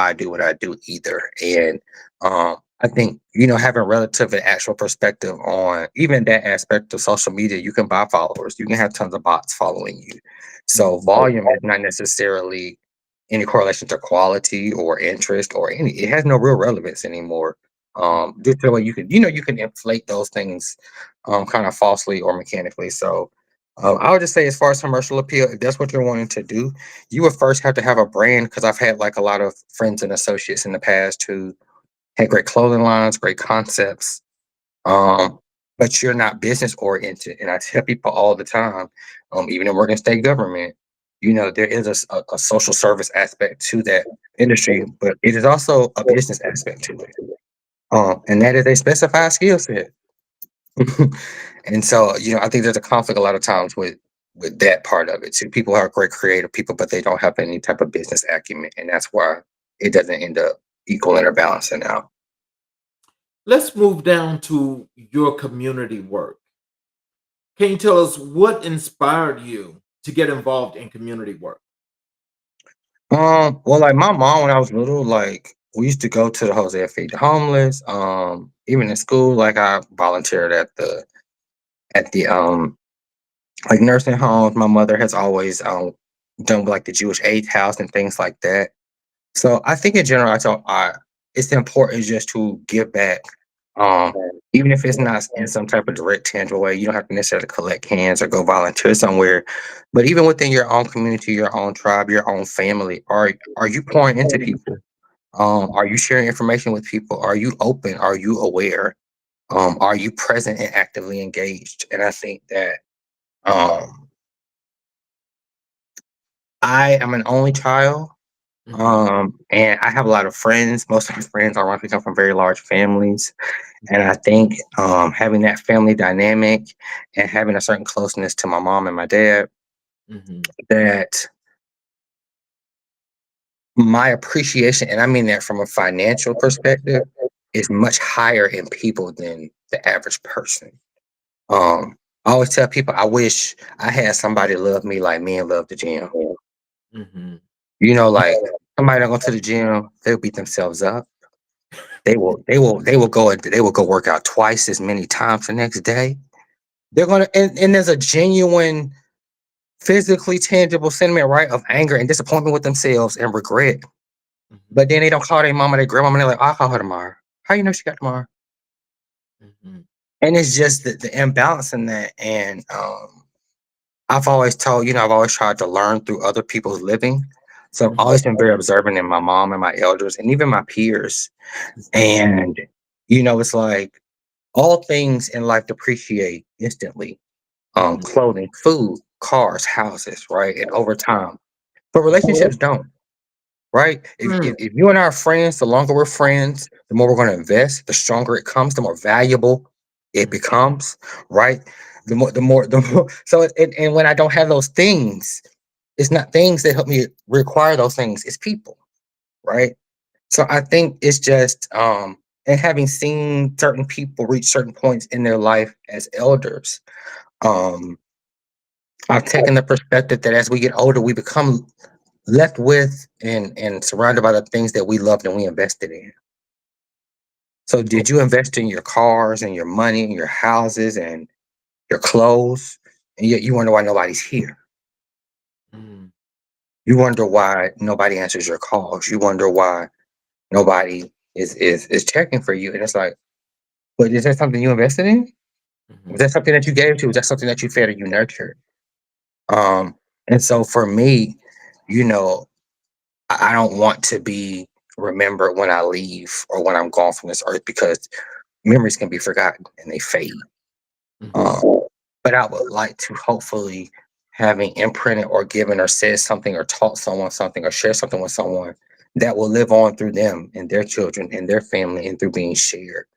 I do what I do either. And I think, having relative and actual perspective on even that aspect of social media, you can buy followers, you can have tons of bots following you. So Mhm. volume is not necessarily any correlation to quality or interest or it has no real relevance anymore. Mhm. Due to the way you can inflate those things kind of falsely or mechanically. So I would just say as far as commercial appeal, if that's what you're wanting to do, you would first have to have a brand because I've had like a lot of friends and associates in the past who had great clothing lines, great concepts, um, but you're not business oriented. And I tell people all the time, even in working state government, there is a social service aspect to that industry, but it is also a business aspect to it. And that is a specified skill set. And so, I think there's a conflict a lot of times with that part of it too. People are great creative people, but they don't have any type of business acumen, and that's why it doesn't end up equaling or balancing out. Let's move down to your community work. Can you tell us what inspired you to get involved in community work? Well, like my mom when I was little, like we used to go to the Hosea Feed the Homeless. Even in school, like I volunteered at the like nursing homes. My mother has always done like the Jewish Aid House and things like that. So I think in general, it's important just to give back, um, even if it's not in some type of direct, tangible way. You don't have to necessarily collect cans or go volunteer somewhere, but even within your own community, your own tribe, your own family, are you pouring into people? Are you sharing information with people? Are you open? Are you aware? Are you present and actively engaged? And I think that um, I am an only child. Mhm. And I have a lot of friends. Most of my friends ironically come from very large families. And I think having that family dynamic and having a certain closeness to my mom and my dad, Mhm. that my appreciation, and I mean that from a financial perspective, is much higher in people than the average person. Um, I always tell people I wish I had somebody love me like men love the gym. Mhm. Like somebody that go to the gym, they'll beat themselves up. They will go work out twice as many times the next day. They're gonna and there's a genuine, physically tangible sentiment, right, of anger and disappointment with themselves and regret. Mhm. But then they don't call their mama, their grandmama, and they're like, I'll call her tomorrow. How you know she got tomorrow? Mhm. And it's just the imbalance in that. And I've always told, I've always tried to learn through other people's living. So I've Mhm. always been very observant in my mom and my elders and even my peers. And it's like all things in life depreciate instantly. Mhm. Clothing, food, cars, houses, right? And over time. But Mhm. relationships don't, right? If, Mm. if, if you and I are friends, the longer we're friends, the more we're going to invest, the stronger it comes, the more valuable it Mhm. becomes, right? The more. So, and when I don't have those things, it's not things that help me require those things, it's people, right? So I think it's just, and having seen certain people reach certain points in their life as elders, um, I've taken the perspective that as we get older, we become left with and surrounded by the things that we loved and we invested in. So did you invest in your cars and your money and your houses and your clothes? And yet you wonder why nobody's here. Mhm. You wonder why nobody answers your calls. You wonder why nobody is checking for you. And it's like, but is that something you invested in? Was Mhm. that something that you gave to? Was that something that you fed or you nurtured? Um, and so for me, you know, I don't want to be remembered when I leave or when I'm gone from this earth because memories can be forgotten and they fade. Mhm. Um, but I would like to hopefully having imprinted or given or said something or taught someone something or shared something with someone that will live on through them and their children and their family and through being shared.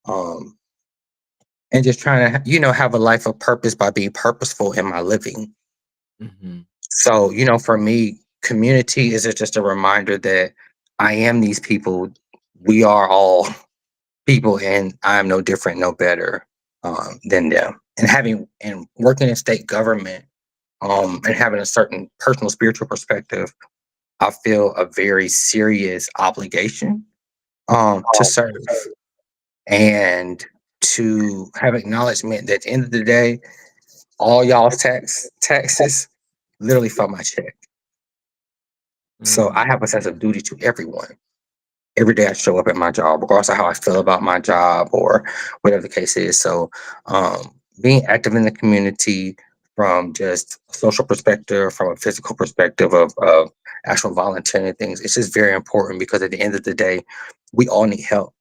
Um, and just trying to, have a life of purpose by being purposeful in my living. Mhm. So, for me, community is just a reminder that I am these people. We are all people, and I'm no different, no better than them. And having and working in state government, and having a certain personal spiritual perspective, I feel a very serious obligation to serve and to have acknowledgement that at the end of the day, all y'all's taxes literally from my check. So I Mhm. have a sense of duty to everyone. Every day I show up at my job, regardless of how I feel about my job or whatever the case is. So being active in the community from just a social perspective, from a physical perspective of actual volunteering things, it's just very important because at the end of the day, we all need help.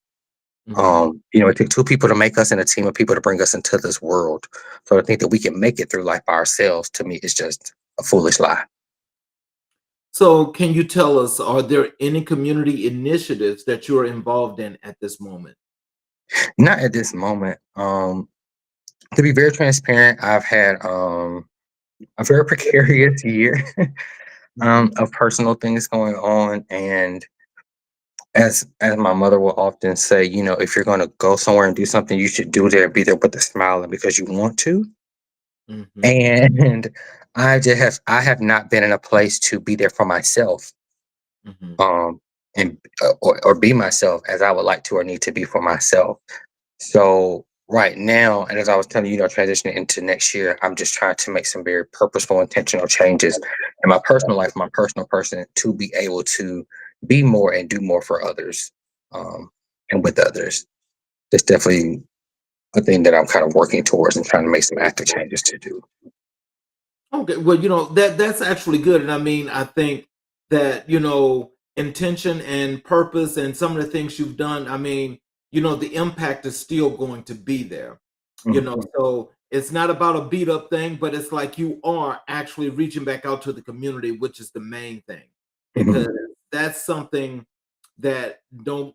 Mhm. It takes two people to make us and a team of people to bring us into this world. So to think that we can make it through life by ourselves, to me, is just a foolish lie. So, can you tell us, are there any community initiatives that you're involved in at this moment? Not at this moment. To be very transparent, I've had a very precarious year Mhm. of personal things going on, and as my mother will often say, if you're going to go somewhere and do something, you should do there, be there with a smile, and because you want to. Mhm. And I have not been in a place to be there for myself, Mhm. um, and or be myself as I would like to or need to be for myself. So right now, and as I was telling you, transitioning into next year, I'm just trying to make some very purposeful, intentional changes in my personal life, my personal person, to be able to be more and do more for others, um, and with others. It's definitely a thing that I'm kind of working towards and trying to make some active changes to do. Okay, well, that's actually good, and I mean, I think that intention and purpose and some of the things you've done. I mean, the impact is still going to be there. Mhm, So it's not about a beat up thing, but it's like you are actually reaching back out to the community, which is the main thing, because mhm, that's something that don't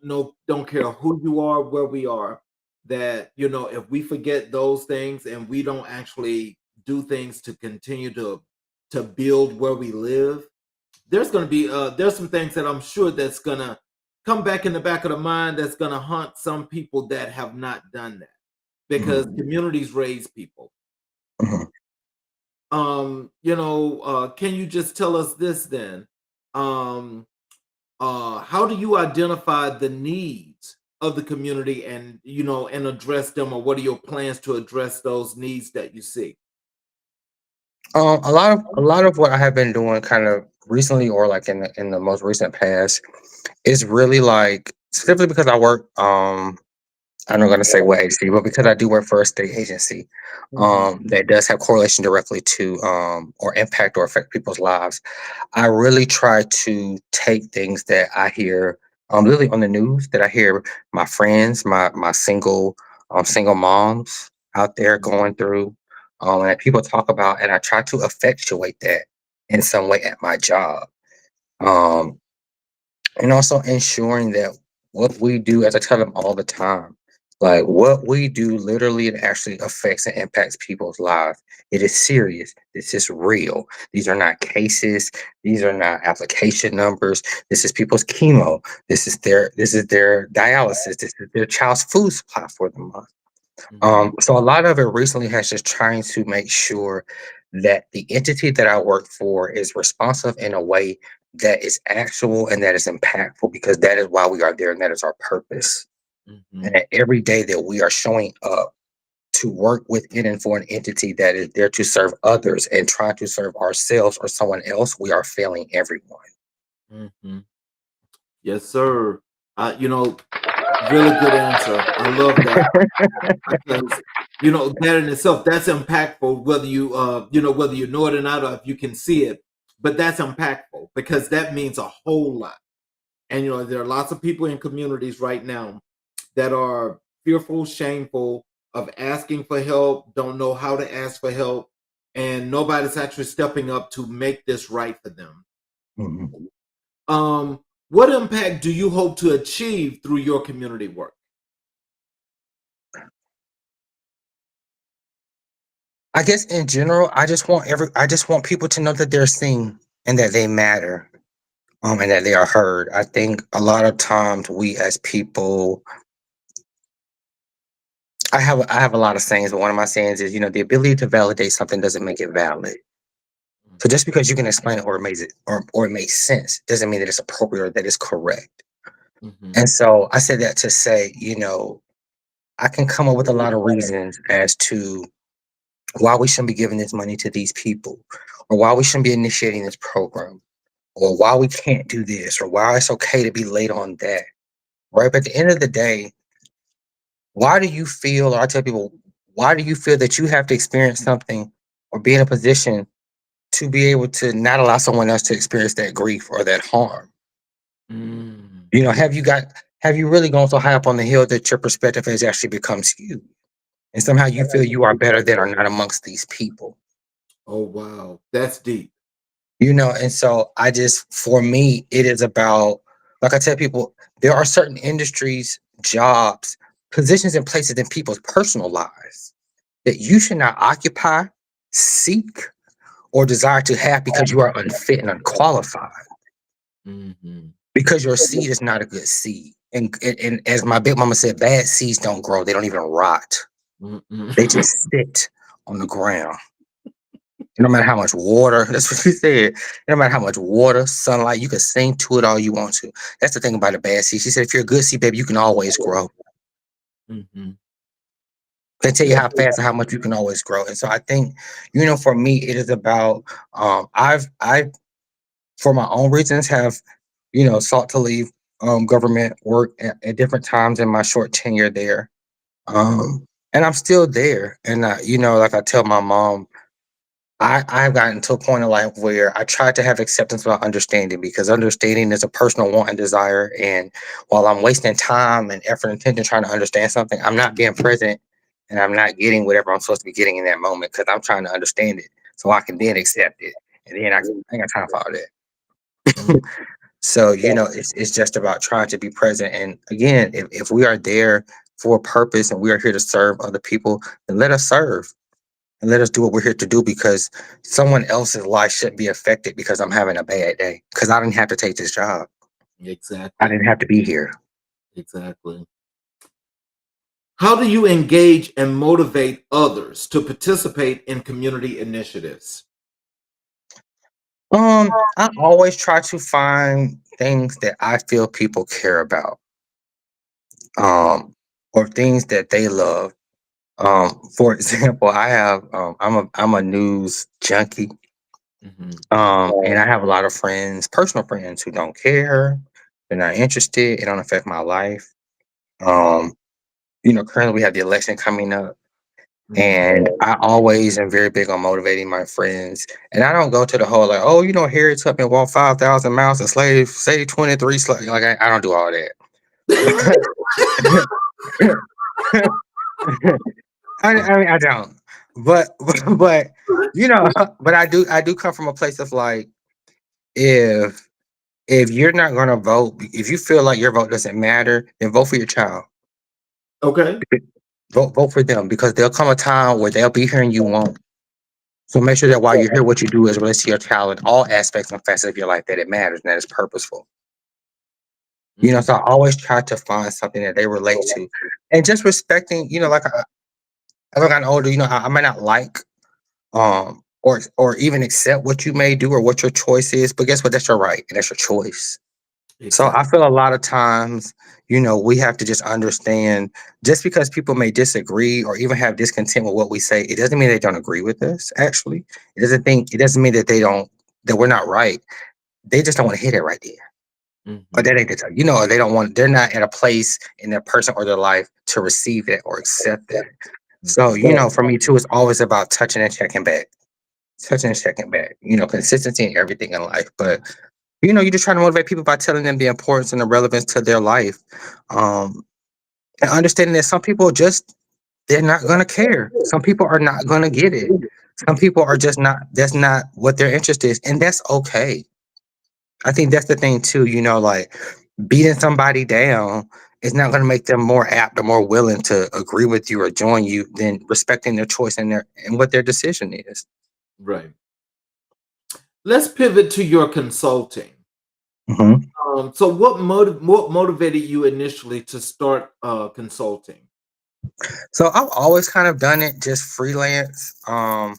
care who you are, where we are. That if we forget those things and we don't actually do things to continue to build where we live, there's going to be there's some things that I'm sure that's going to come back in the back of the mind that's going to haunt some people that have not done that, because mhm, communities raise people. mhm. Can you just tell us this then? um how do you identify the needs of the community and and address them, or what are your plans to address those needs that you see? A lot of what I have been doing, kind of recently, or like in the most recent past, is really like simply because I work. I'm not going to say what agency, but because I do work for a state agency, Mhm. that does have correlation directly to or impact or affect people's lives. I really try to take things that I hear literally on the news, that I hear my friends, my single moms out there going through, and that people talk about, and I try to effectuate that in some way at my job. Um, and also ensuring that what we do, as I tell them all the time, like what we do literally and actually affects and impacts people's lives. It is serious. This is real. These are not cases. These are not application numbers. This is people's chemo. This is their dialysis. This is their child's food supply for the month. Mhm. So a lot of it recently has just trying to make sure that the entity that I work for is responsive in a way that is actual and that is impactful, because that is why we are there and that is our purpose. Mhm. and that every day that we are showing up to work within and for an entity that is there to serve others and try to serve ourselves or someone else, we are failing everyone. Mhm. Yes, sir. You know, really good answer. I love that because that in itself, that's impactful. Whether whether you know it or not, or if you can see it, but that's impactful because that means a whole lot. And there are lots of people in communities right now that are fearful, shameful of asking for help, don't know how to ask for help, and nobody's actually stepping up to make this right for them. Mhm. What impact do you hope to achieve through your community work? I guess in general, I just want people to know that they're seen and that they matter, and that they are heard. I think a lot of times we as people, I have a lot of sayings, but one of my sayings is, the ability to validate something doesn't make it valid. So just because you can explain it or it makes sense doesn't mean that it's appropriate or that it's correct. Mm-hmm. And so I said that to say, I can come up with a lot of reasons as to why we shouldn't be giving this money to these people, or why we shouldn't be initiating this program, or why we can't do this, or why it's okay to be late on that. Right. But at the end of the day, why do you feel, or I tell people, why do you feel that you have to experience something or be in a position to be able to not allow someone else to experience that grief or that harm? Mm. Have you really gone so high up on the hill that your perspective has actually become skewed? And somehow you feel you are better than or not amongst these people. Oh wow, that's deep. And so for me, it is about, like I tell people, there are certain industries, jobs, positions and places in people's personal lives that you should not occupy, seek, or desire to have because you are unfit and unqualified. Mm-hmm. Because your seed is not a good seed. And as my big mama said, bad seeds don't grow, they don't even rot. Mm-mm. They just sit on the ground. No matter how much water, that's what she said. No matter how much water, sunlight, you can sing to it all you want to. That's the thing about a bad seed. She said, if you're a good seed, baby, you can always grow. Mm-hmm. They tell you how fast and how much you can always grow. And so I think, for me, it is about I for my own reasons have, sought to leave government work at different times in my short tenure there. And I'm still there. And like I tell my mom, I've gotten to a point in life where I try to have acceptance without understanding, because understanding is a personal want and desire. And while I'm wasting time and effort and attention trying to understand something, I'm not being present and I'm not getting whatever I'm supposed to be getting in that moment because I'm trying to understand it so I can then accept it. And then I ain't got time for all Mm-hmm. that. So, it's just about trying to be present. And again, if we are there for a purpose and we are here to serve other people, then let us serve and let us do what we're here to do, because someone else's life shouldn't be affected because I'm having a bad day. Because I didn't have to take this job. I Exactly. didn't have to be here. Exactly. How do you engage and motivate others to participate in community initiatives? I always try to find things that I feel people care about, or things that they love. For example, I'm a news junkie. Mm-hmm. And I have a lot of friends, personal friends, who don't care, they're not interested, it don't affect my life. Um, currently we have the election coming up. Mm-hmm. And I always am very big on motivating my friends. And I don't go to the whole like, oh, Harriet Tubman walked 5,000 miles and say 23 slaves. Like, I don't do all that. I mean, I don't. But, but, but I do come from a place of like, if you're not going to vote, if you feel like your vote doesn't matter, then vote for your child. Okay. Vote for them, because there'll come a time where they'll be here and you won't. So make sure that while you're here, what you do is relates to your child in all aspects and facets of your life, that it matters and that it's purposeful. So I always try to find something that they relate to, and just respecting. As I've gotten older, I might not like, or even accept what you may do or what your choice is, but guess what? That's your right and that's your choice. So I Exactly. feel a lot of times, we have to just understand just because people may disagree or even have discontent with what we say, it doesn't mean they don't agree with us, actually. It doesn't mean that that we're not right. They just don't want to hit it right there. Or Hmm. that ain't the time, or they're not at a place in their person or their life to receive that or accept that. So, Hmm. for me too, it's always about touching and checking back. Touching and checking back, consistency in everything in life. But you're just trying to motivate people by telling them the importance and the relevance to their life. Um, and understanding that some people just they're not gonna care. Some people are not gonna get it. Some people are just not that's not what their interest is, and that's okay. I think that's the thing too, like beating somebody down is not gonna make them more apt or more willing to agree with you or join you than respecting their choice and what their decision is. Right. Let's pivot to your consulting. Mhm. So, what motivated you initially to start consulting? So I've always kind of done it just freelance. I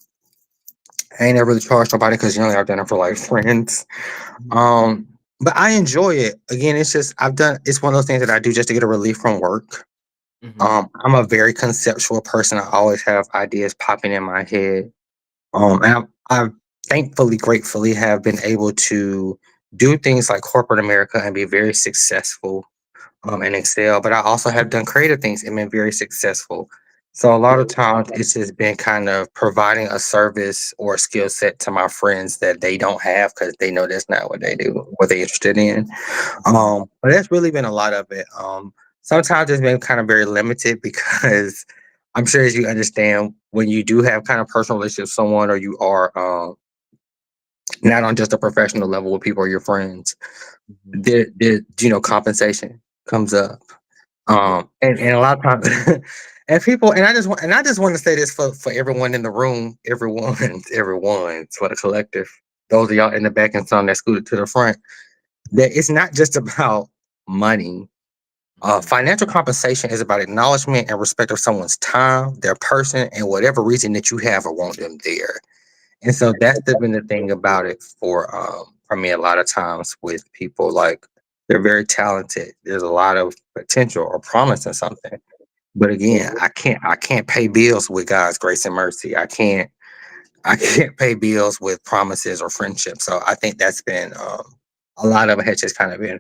ain't never really charged nobody because I've done it for like friends. Mhm. Um, but I enjoy it. Again, it's one of those things that I do just to get a relief from work. Mhm. I'm a very conceptual person. I always have ideas popping in my head. And I thankfully, gratefully have been able to do things like corporate America and be very successful and excel. But I also have done creative things and been very successful. So a lot of times it's just been kind of providing a service or a skill set to my friends that they don't have because they know that's not what they do, what they're interested in. Mhm. But that's really been a lot of it. Sometimes it's been kind of very limited because I'm sure as you understand when you do have kind of personal relationship with someone or you are not on just a professional level with people or your friends, Mhm. the compensation comes up. Yeah. And a lot of times, and people, and I just want to say this for everyone in the room, everyone, for the collective, those of y'all in the back and some that scooted to the front, that it's not just about money. Mhm. Financial compensation is about acknowledgement and respect of someone's time, their person, and whatever reason that you have or want them there. And so been the thing about it for me a lot of times with people like they're very talented. There's a lot of potential or promise in something. But again, I can't pay bills with God's grace and mercy. I can't pay bills with promises or friendship. So I think that's been a lot of it has just kind of been,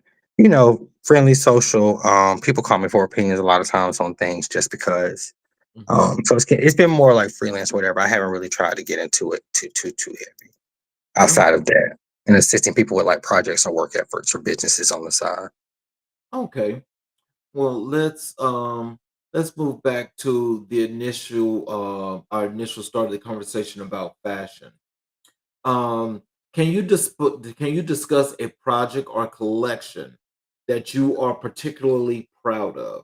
friendly, social. People call me for opinions a lot of times on things just because. Mhm. So it's been more like freelance, whatever. I haven't really tried to get into it too heavy outside Okay. of that and assisting people with like projects or work efforts or businesses on the side. Okay. Well, let's move back to the initial our initial start of the conversation about fashion. Um, can you discuss a project or collection that you are particularly proud of?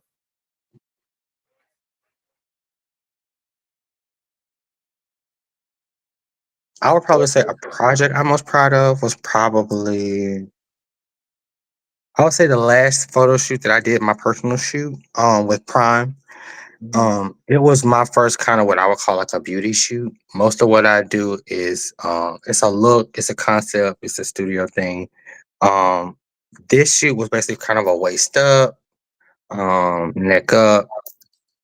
I would probably say a project I'm most proud of was probably I would say the last photo shoot that I did, my personal shoot, with Prime. Mhm. It was my first kind of what I would call like a beauty shoot. Most of what I do is it's a look, it's a concept, it's a studio thing. Um, this shoot was basically kind of a waist up, neck up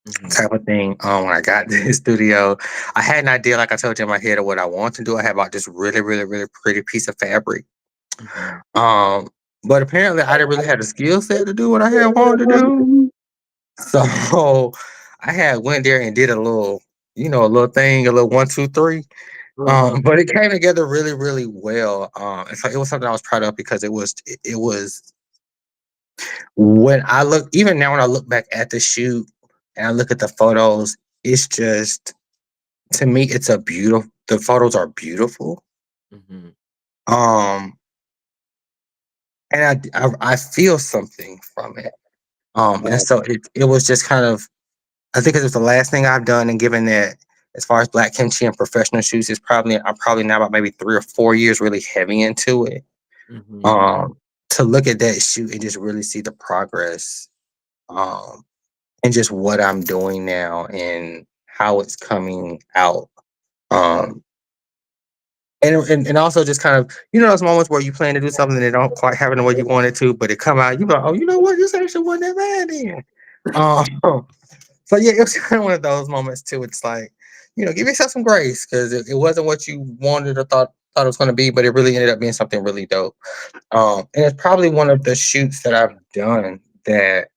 Mhm. type of thing. When I got to the studio, I had an idea, like I told you in my head, of what I want to do. I had about this really, really, really pretty piece of fabric. Mhm. Um, but apparently I didn't really have the skill set to do what I had wanted to do. So I had went there and did a little thing, a little 1, 2, 3. Uh-huh. But it came together really, really well. And so it was something I was proud of because it was when I look even now when I look back at the shoot and I look at the photos, it's just to me it's a beautiful the photos are beautiful. Mhm. Um and I feel something from it. And so it was just kind of I think it's the last thing I've done, and given that as far as black kimchi and professional shoes, I'm probably now about maybe 3 or 4 years really heavy into it. Mhm. Um, to look at that shoot and just really see the progress, um, and just what I'm doing now and how it's coming out. Um, And also just kind of, those moments where you plan to do something and it don't quite happen the way you want it to, but it come out, you go, oh, you know what, this actually wasn't that bad then. So yeah, it was kind of one of those moments too. It's like, give yourself some grace because it wasn't what you wanted or thought it was going to be, but it really ended up being something really dope. And it's probably one of the shoots that I've done that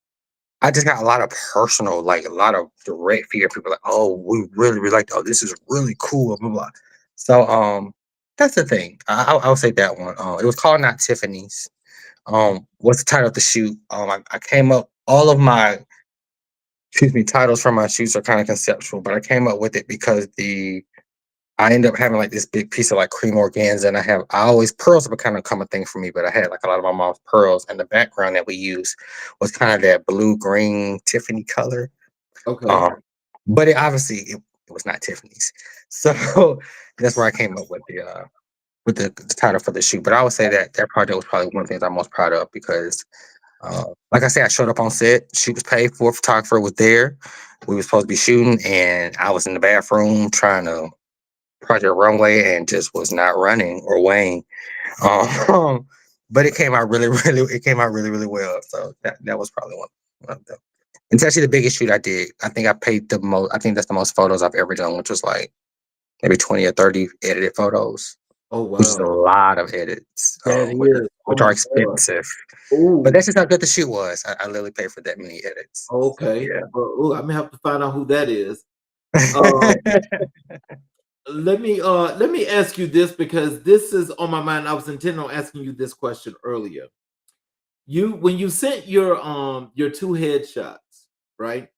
I just got a lot of personal, like a lot of direct feedback. People like, oh, we really, really like, oh, this is really cool, blah, blah. So that's the thing. I would say that one. It was called Not Tiffany's. What's the title of the shoot? I came up all of my titles for my shoots are kind of conceptual, but I came up with it because I end up having like this big piece of like cream organza, and I always pearls have kind of come a thing for me, but I had like a lot of my mom's pearls, and the background that we used was kind of that blue green Tiffany color. Okay. Um, but it was not Tiffany's, so that's where I came up with the title for the shoot. But I would say that that project was probably one of the things I'm most proud of because, like I said, I showed up on set. Shoot was paid for. Photographer was there. We were supposed to be shooting, and I was in the bathroom trying to Project Runway and just was not running or weighing. Um, but it came out really, really well. So that was probably one of them. It's actually the biggest shoot I did. I think I paid the most. I think that's the most photos I've ever done, which was like maybe 20 or 30 edited photos, Oh which is a wow. lot of edits, That is. Oh which are my God. expensive. But Ooh. that's just how good the shoot was. I literally paid for that many edits. So, Okay. yeah. Well, ooh, I'm gonna have to find out who that is. Um, let me ask you this because this is on my mind. I was intending on asking you this question earlier. You when you sent your two headshots, right?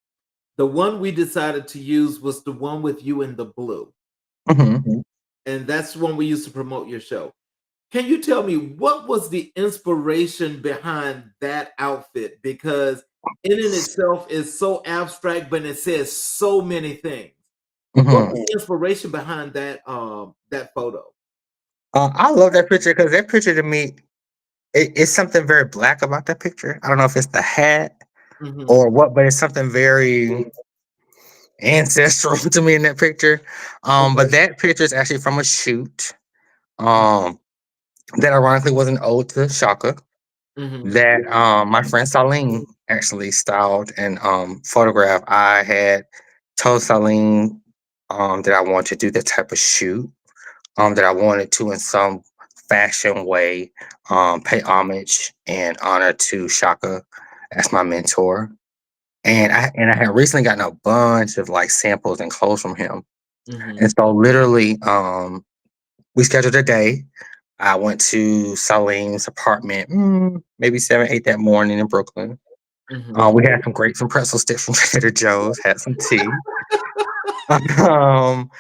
The one we decided to use was the one with you in the blue, Mhm. and that's the one we used to promote your show. Can you tell me what was the inspiration behind that outfit? Because it in itself is so abstract, but it says so many things. What Mhm. was the inspiration behind that photo? I love that picture because that picture to me, it's something very black about that picture. I don't know if it's the hat Hmm. or what, but it's something very ancestral to me in that picture. But Okay. that picture is actually from a shoot. Um, that ironically was an ode to Shaka. Hmm. That my friend Saline actually styled and photographed. I had told Saline that I wanted to do that type of shoot. That I wanted to in some fashion way pay homage and honor to Shaka as my mentor. And I had recently gotten a bunch of like samples and clothes from him. Hmm. And so literally we scheduled a day. I went to Salim's apartment, maybe 7, 8 that morning in Brooklyn. Hmm. We had some pretzel sticks from Trader Joe's, had some tea. Um,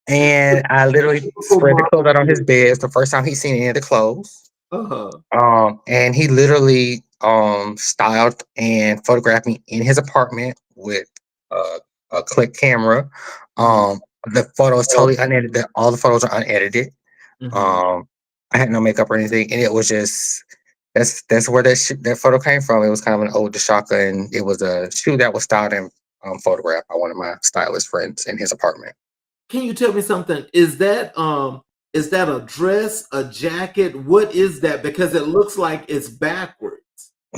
and I literally spread the clothes out on his bed. It's the first time he's seen any of the clothes. Uh-huh. And he literally styled and photographed me in his apartment with uh, a click camera. Hmm. The photo is totally unedited. All the photos are unedited. Hmm. Um, I had no makeup or anything, and it was just that's where that photo came from. It was kind of an ode to Shaka, and it was a shoe that was styled and photographed by one of my stylist friends in his apartment. Can you tell me something? Is that a dress, a jacket? What is that? Because it looks like it's backwards.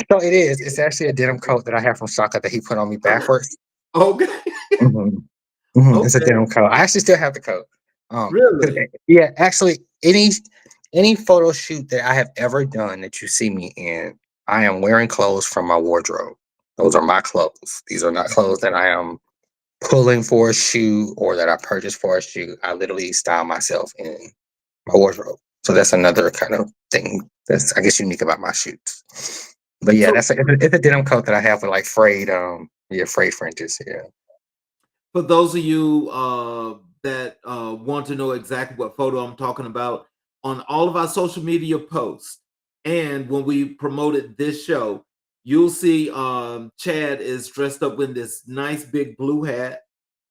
So it is. It's actually a denim coat that I have from Shaka that he put on me backwards. Okay. Mhm. It's a Okay. denim coat. I actually still have the coat. 'Cause Really? yeah, actually, any photo shoot that I have ever done that you see me in, I am wearing clothes from my wardrobe. Those are my clothes. These are not clothes that I am pulling for a shoot or that I purchased for a shoot. I literally style myself in my wardrobe. So that's another kind of thing that's I guess unique about my shoots. But yeah, So it's a denim coat that I have with like frayed fringes. Yeah. for those of you that want to know exactly what photo I'm talking about, on all of our social media posts, and when we promoted this show, you'll see Chad is dressed up with this nice big blue hat,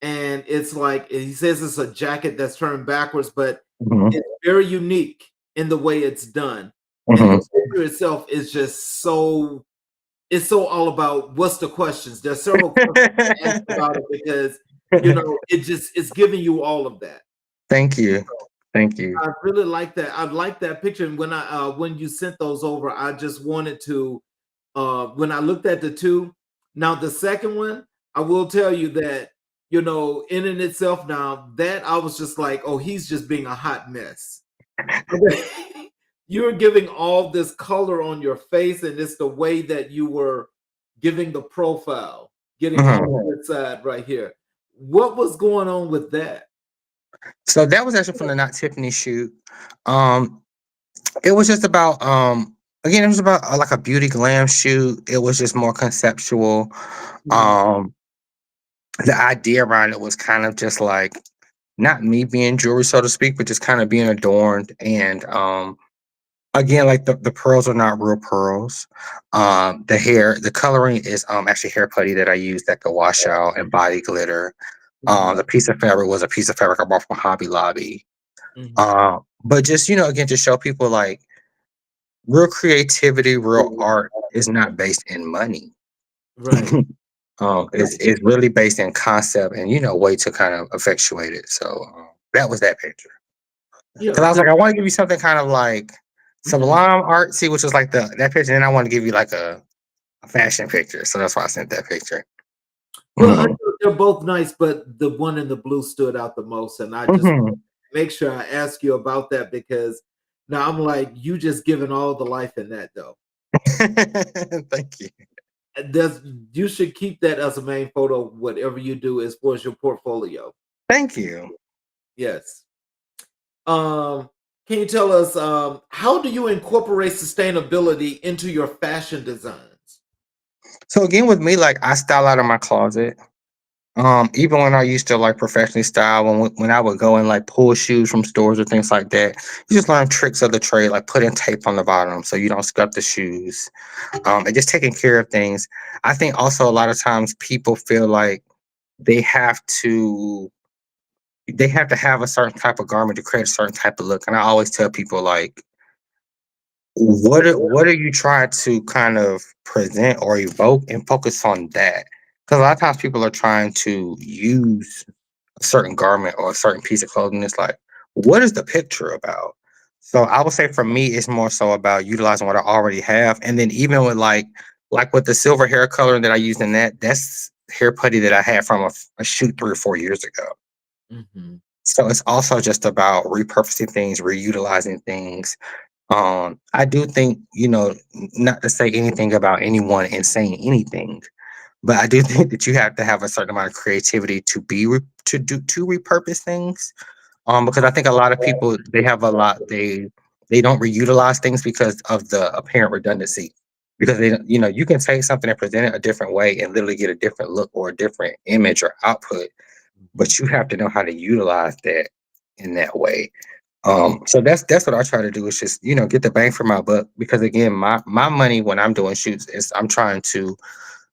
and it's like he says it's a jacket that's turned backwards, but Mhm. it's very unique in the way it's done, and the Mhm. picture itself is just so it's so all about what's the questions. There's several questions to ask about it because it just it's giving you all of that. Thank you. Thank you. I really like that. I like that picture. And when you sent those over, I just wanted to when I looked at the two. Now the second one, I will tell you that, in and itself now, that I was just like, oh, he's just being a hot mess. You're giving all this color on your face, and it's the way that you were giving the profile, getting Mhm. all this side right here. What was going on with that? So that was actually from the Not Tiffany shoot. Um, it was just about again, it was about like a beauty glam shoot. It was just more conceptual. Mhm. Um, the idea around it was kind of just like not me being jewelry, so to speak, but just kind of being adorned. And again, like the pearls are not real pearls. The coloring is actually hair putty that I used that could wash out and body glitter. Mhm. The piece of fabric was a piece of fabric I bought from Hobby Lobby. Mhm. But just again, to show people like real creativity, real art is not based in money. Right. It's really based in concept and way to kind of effectuate it. So that was that picture. Yeah. Because I was So, like, I want to give you something kind of like mhm. sublime artsy, which was like that picture, and I want to give you like a fashion picture. So that's why I sent that picture. Well, Mhm. they're both nice, but the one in the blue stood out the most, and I just Mhm. make sure I ask you about that because now I'm like, you just giving all the life in that though. Thank you. And you should keep that as a main photo, whatever you do as far as your portfolio. Thank you. Yes. Um, can you tell us how do you incorporate sustainability into your fashion designs? So again, with me, like I style out of my closet. Even when I used to like professionally style, when I would go and like pull shoes from stores or things like that, you just learn tricks of the trade, like putting tape on the bottom so you don't scuff the shoes. And just taking care of things. I think also a lot of times people feel like they have to they have to have a certain type of garment to create a certain type of look. And I always tell people like, what are you trying to kind of present or evoke and focus on that? Because a lot of times people are trying to use a certain garment or a certain piece of clothing. It's like, what is the picture about? So I would say for me, it's more so about utilizing what I already have. And then even with like with the silver hair color that I used in that's hair putty that I had from a shoot 3 or 4 years ago. Mhm. So it's also just about repurposing things, reutilizing things. I do think, not to say anything about anyone and saying anything, but I do think that you have to have a certain amount of creativity to to repurpose things. Because I think a lot of people they don't reutilize things because of the apparent redundancy. Because you can take something and present it a different way and literally get a different look or a different image or output, Mhm. but you have to know how to utilize that in that way. So that's what I try to do is just get the bang for my buck because again my money when I'm doing shoots is I'm trying to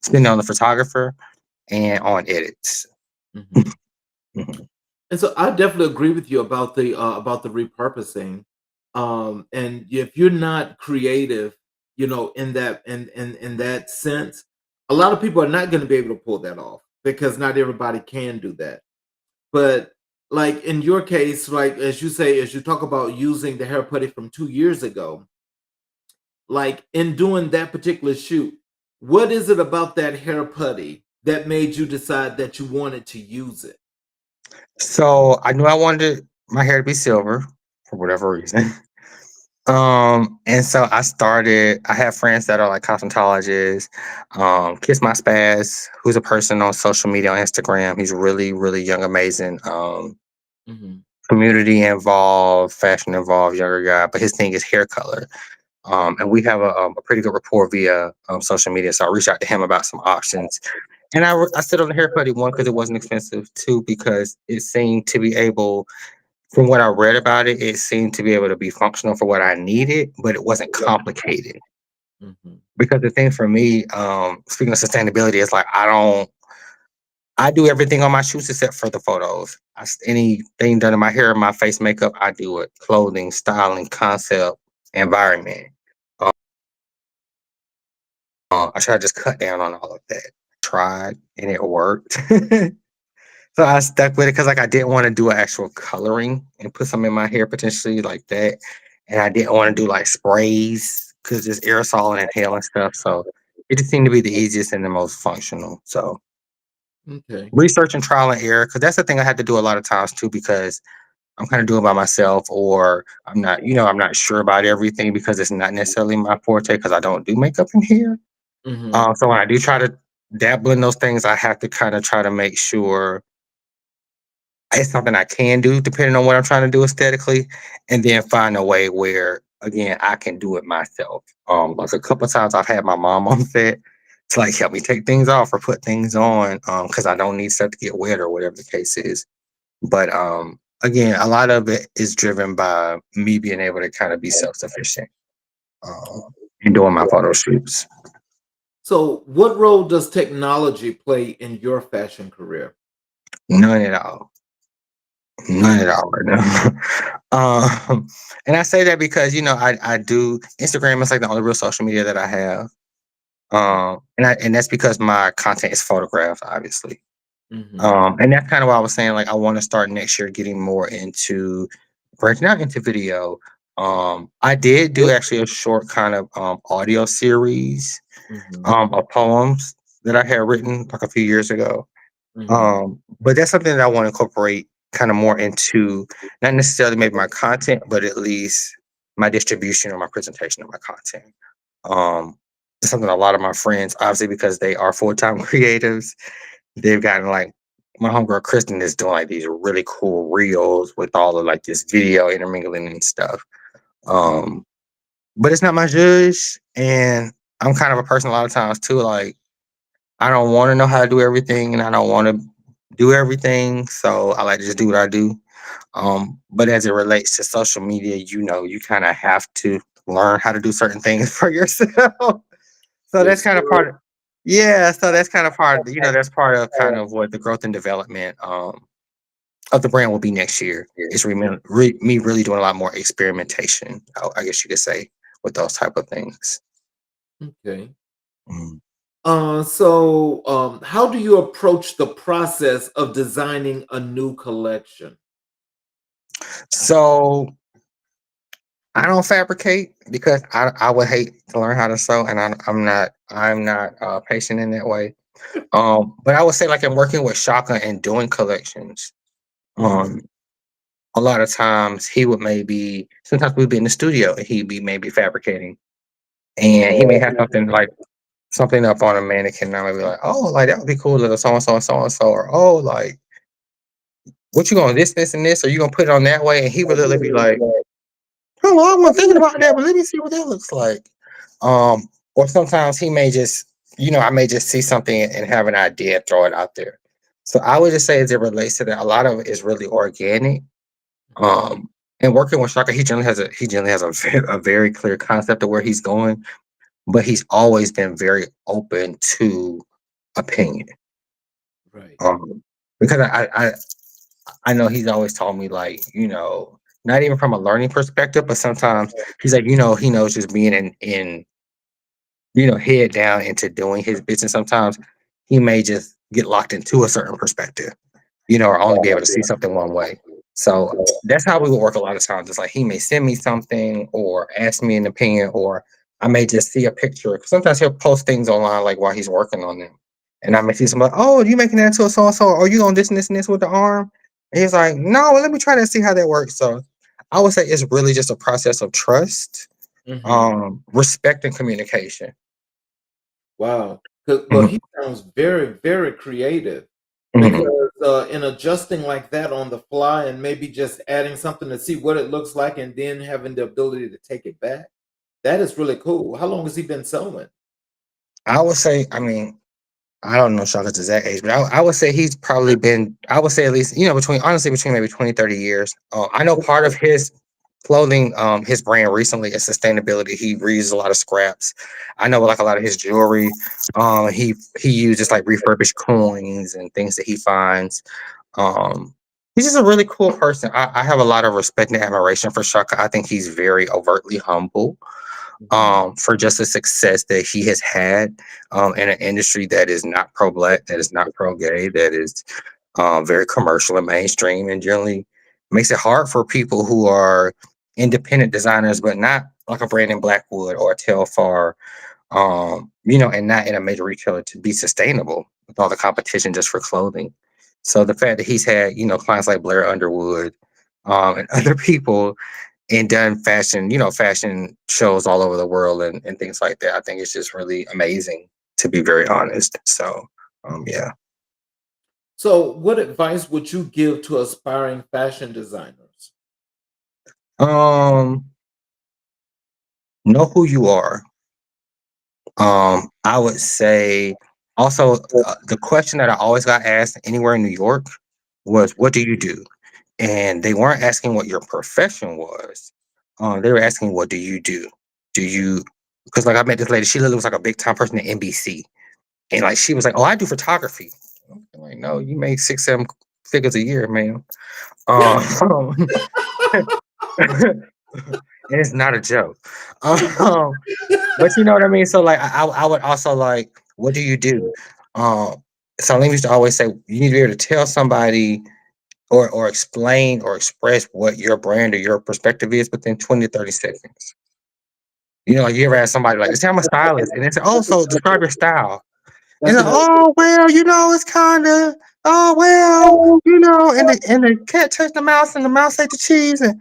spend it on the photographer and on edits. Mhm. Mhm. And so I definitely agree with you about the repurposing. And if you're not creative, in in that sense, a lot of people are not going to be able to pull that off because not everybody can do that. But like in your case, like as you say, as you talk about using the hair putty from 2 years ago, like in doing that particular shoot, what is it about that hair putty that made you decide that you wanted to use it? So I knew I wanted my hair to be silver for whatever reason. And so I have friends that are like cosmetologists. Kiss My Spaz, who's a person on social media on Instagram. He's really, really young, amazing. Hmm. Community involved, fashion involved, younger guy, but his thing is hair color. And we have a pretty good rapport via social media. So I reached out to him about some options. And I stood on the hair putty one because it wasn't expensive, two because it seemed to be able, from what I read about it, it seemed to be able to be functional for what I needed, but it wasn't complicated. Hmm. Because the thing for me, speaking of sustainability, is like I do everything on my shoots except for the photos. Anything done in my hair, my face, makeup, I do it. Clothing, styling, concept, environment. Uh, I try to just cut down on all of that. Tried and it worked. So I stuck with it because like I didn't want to do an actual coloring and put some in my hair potentially like that. And I didn't want to do like sprays because it's aerosol and inhale and stuff. So it just seemed to be the easiest and the most functional. So Okay. research and trial and error, because that's the thing I had to do a lot of times too, because I'm kind of doing it by myself, or I'm not, I'm not sure about everything because it's not necessarily my forte because I don't do makeup in here. Mm-hmm. So when I do try to dabble in those things, I have to kind of try to make sure it's something I can do depending on what I'm trying to do aesthetically, and then find a way where again I can do it myself. Like a couple of times I've had my mom on set to like help me take things off or put things on because I don't need stuff to get wet or whatever the case is. But again, a lot of it is driven by me being able to kind of be self sufficient in doing my photo shoots. So, what role does technology play in your fashion career? None at all. None at all right now. And I say that because I do Instagram is like the only real social media that I have. And that's because my content is photographs, obviously. Mm-hmm. And that's kind of why I was saying like I want to start next year getting more into branching out into video. I did do actually a short kind of audio series Mm-hmm. of poems that I had written like a few years ago. Mm-hmm. But that's something that I want to incorporate kind of more into not necessarily maybe my content, but at least my distribution or my presentation of my content. It's something a lot of my friends, obviously because they are full-time creatives, they've gotten like my homegirl Kristen is doing like these really cool reels with all of like this video intermingling and stuff. Um, but it's not my judge, and I'm kind of a person a lot of times too. Like I don't want to know how to do everything, and I don't want to do everything. So I like to just do what I do. But as it relates to social media, you kind of have to learn how to do certain things for yourself. So that's Yes, kind of sir. part of, yeah. So that's kind of part, that's part of kind of what the growth and development of the brand will be next year. It's me really doing a lot more experimentation. I guess you could say with those type of things. Okay. Mhm. How do you approach the process of designing a new collection? So I don't fabricate because I would hate to learn how to sew, and I'm not patient in that way. But I would say like in working with Shaka and doing collections, Mhm. um, a lot of times he would maybe sometimes we'd be in the studio and he'd be maybe fabricating, and he may have something up on a mannequin, and I might be like, oh, like that would be cool, little so and so and so and so, or oh, like what you gonna this and this, or you gonna put it on that way, and he would literally be like, oh, well, I wasn't thinking about that, but let me see what that looks like. Or sometimes he may just, I may just see something and have an idea and throw it out there. So I would just say, as it relates to that, a lot of it is really organic. Um, and working with Shaka, he generally has a very clear concept of where he's going, but he's always been very open to opinion. Right. Um, because I know he's always told me like, not even from a learning perspective, but sometimes he's like, he knows just being in head down into doing his business. Sometimes he may just get locked into a certain perspective, or only be able to see something one way. So that's how we would work a lot of times. It's like he may send me something or ask me an opinion, or I may just see a picture. Sometimes he'll post things online like while he's working on them. And I may see somebody, oh, you making that into a so and so, or you on this and this and this with the arm? And he's like, no, let me try to see how that works. So I would say it's really just a process of trust, Mhm. respect, and communication. Wow. Well, Mhm, he sounds very, very creative mhm. because in adjusting like that on the fly and maybe just adding something to see what it looks like and then having the ability to take it back, that is really cool. How long has he been sewing? I would say, I mean, I don't know Shaka's exact age, but I would say he's probably been, I would say at least, between maybe 20, 30 years. I know part of his clothing, his brand recently is sustainability. He reuses a lot of scraps. I know like a lot of his jewelry, he uses like refurbished coins and things that he finds. Um, he's just a really cool person. I have a lot of respect and admiration for Shaka. I think he's very overtly humble Mhm. for just the success that he has had in an industry that is not pro black, that is not pro gay, that is very commercial and mainstream, and generally makes it hard for people who are independent designers, but not like a Brandon Blackwood or a Telfar, and not in a major retailer to be sustainable with all the competition just for clothing. So the fact that he's had, clients like Blair Underwood, and other people and done fashion, fashion shows all over the world and things like that. I think it's just really amazing, to be very honest. So, yeah. So, what advice would you give to aspiring fashion designers? Um, know who you are. I would say also, the question that I always got asked anywhere in New York was, "What do you do?" And they weren't asking what your profession was. They were asking, "What do you do? Do you?" Because like I met this lady, she literally was like a big time person at NBC, and like she was like, "Oh, I do photography." I'm like, no, you make 6, 7 figures a year, man. Um, and it's not a joke. Um, but you know what I mean? So like I would also like, what do you do? Um Salene used to always say you need to be able to tell somebody or explain or express what your brand or your perspective is within 20 to 30 seconds. Like you ever ask somebody like, say I'm a stylist, and they say, "Oh, so describe your style." And That's like, another. "Oh well, it's kinda, oh well, and the cat touched the mouse and the mouse ate the cheese." And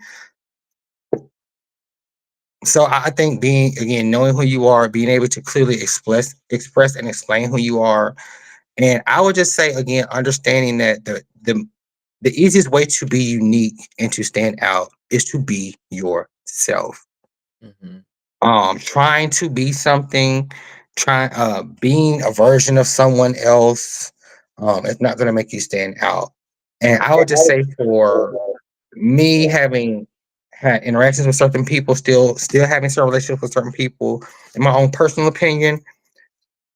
so I think being, again, knowing who you are, being able to clearly express and explain who you are. And I would just say again, understanding that the easiest way to be unique and to stand out is to be yourself. Mhm. Trying to be something, trying being a version of someone else, is not going to make you stand out. And I would just say, for me, having had interactions with certain people, still having certain relationships with certain people, in my own personal opinion,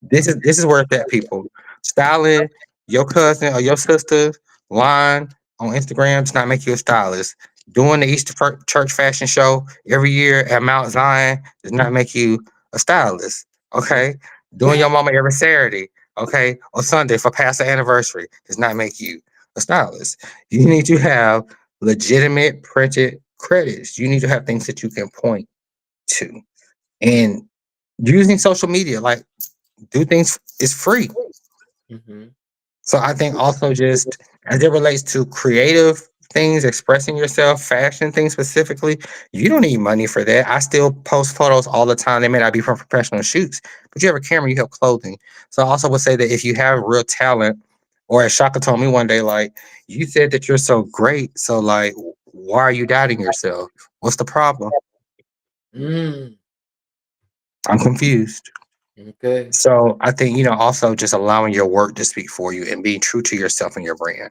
this is where it's at, people. Styling your cousin or your sister's line on Instagram does not make you a stylist. Doing the Easter church fashion show every year at Mount Zion does not make you a stylist. Okay. Doing your mama every Saturday, okay, or Sunday for pastor anniversary does not make you a stylist. You need to have legitimate printed credits. You need to have things that you can point to. And using social media, like, do things is free. Mhm. So I think also, just as it relates to creative things, expressing yourself, fashion things specifically, you don't need money for that. I still post photos all the time. They may not be from professional shoots, but you have a camera, you have clothing. So I also would say that if you have real talent, or as Shaka told me one day, like, you said that you're so great, so like, why are you doubting yourself? What's the problem? Mm. I'm confused. Okay. So I think, also just allowing your work to speak for you and being true to yourself and your brand.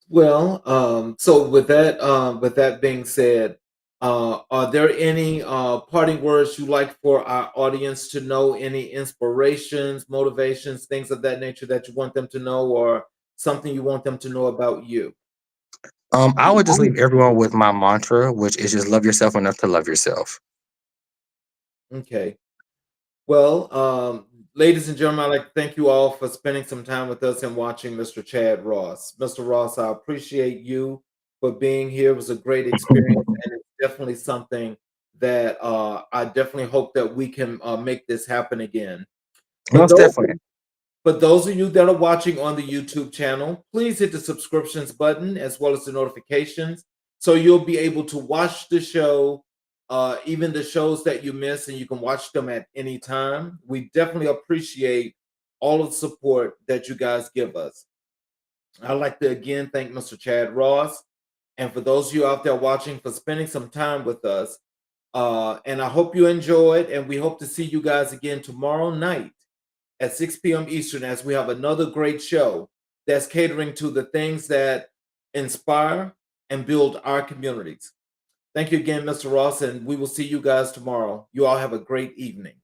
Well, so with that being said, are there any parting words you like for our audience to know? Any inspirations, motivations, things of that nature that you want them to know, or something you want them to know about you? I would just leave everyone with my mantra, which is just love yourself enough to love yourself. Okay. Well, ladies and gentlemen, I'd like to thank you all for spending some time with us and watching Mr. Chad Ross. Mr. Ross, I appreciate you for being here. It was a great experience, and it's definitely something that I definitely hope that we can make this happen again. For Most those definitely. for those of you that are watching on the YouTube channel, please hit the subscriptions button as well as the notifications so you'll be able to watch the show, even the shows that you miss, and you can watch them at any time. We definitely appreciate all of the support that you guys give us. I'd like to again thank Mr. Chad Ross, and for those of you out there watching, for spending some time with us. And I hope you enjoyed, and we hope to see you guys again tomorrow night at 6 p.m. Eastern as we have another great show that's catering to the things that inspire and build our communities. Thank you again, Mr. Ross, and we will see you guys tomorrow. You all have a great evening.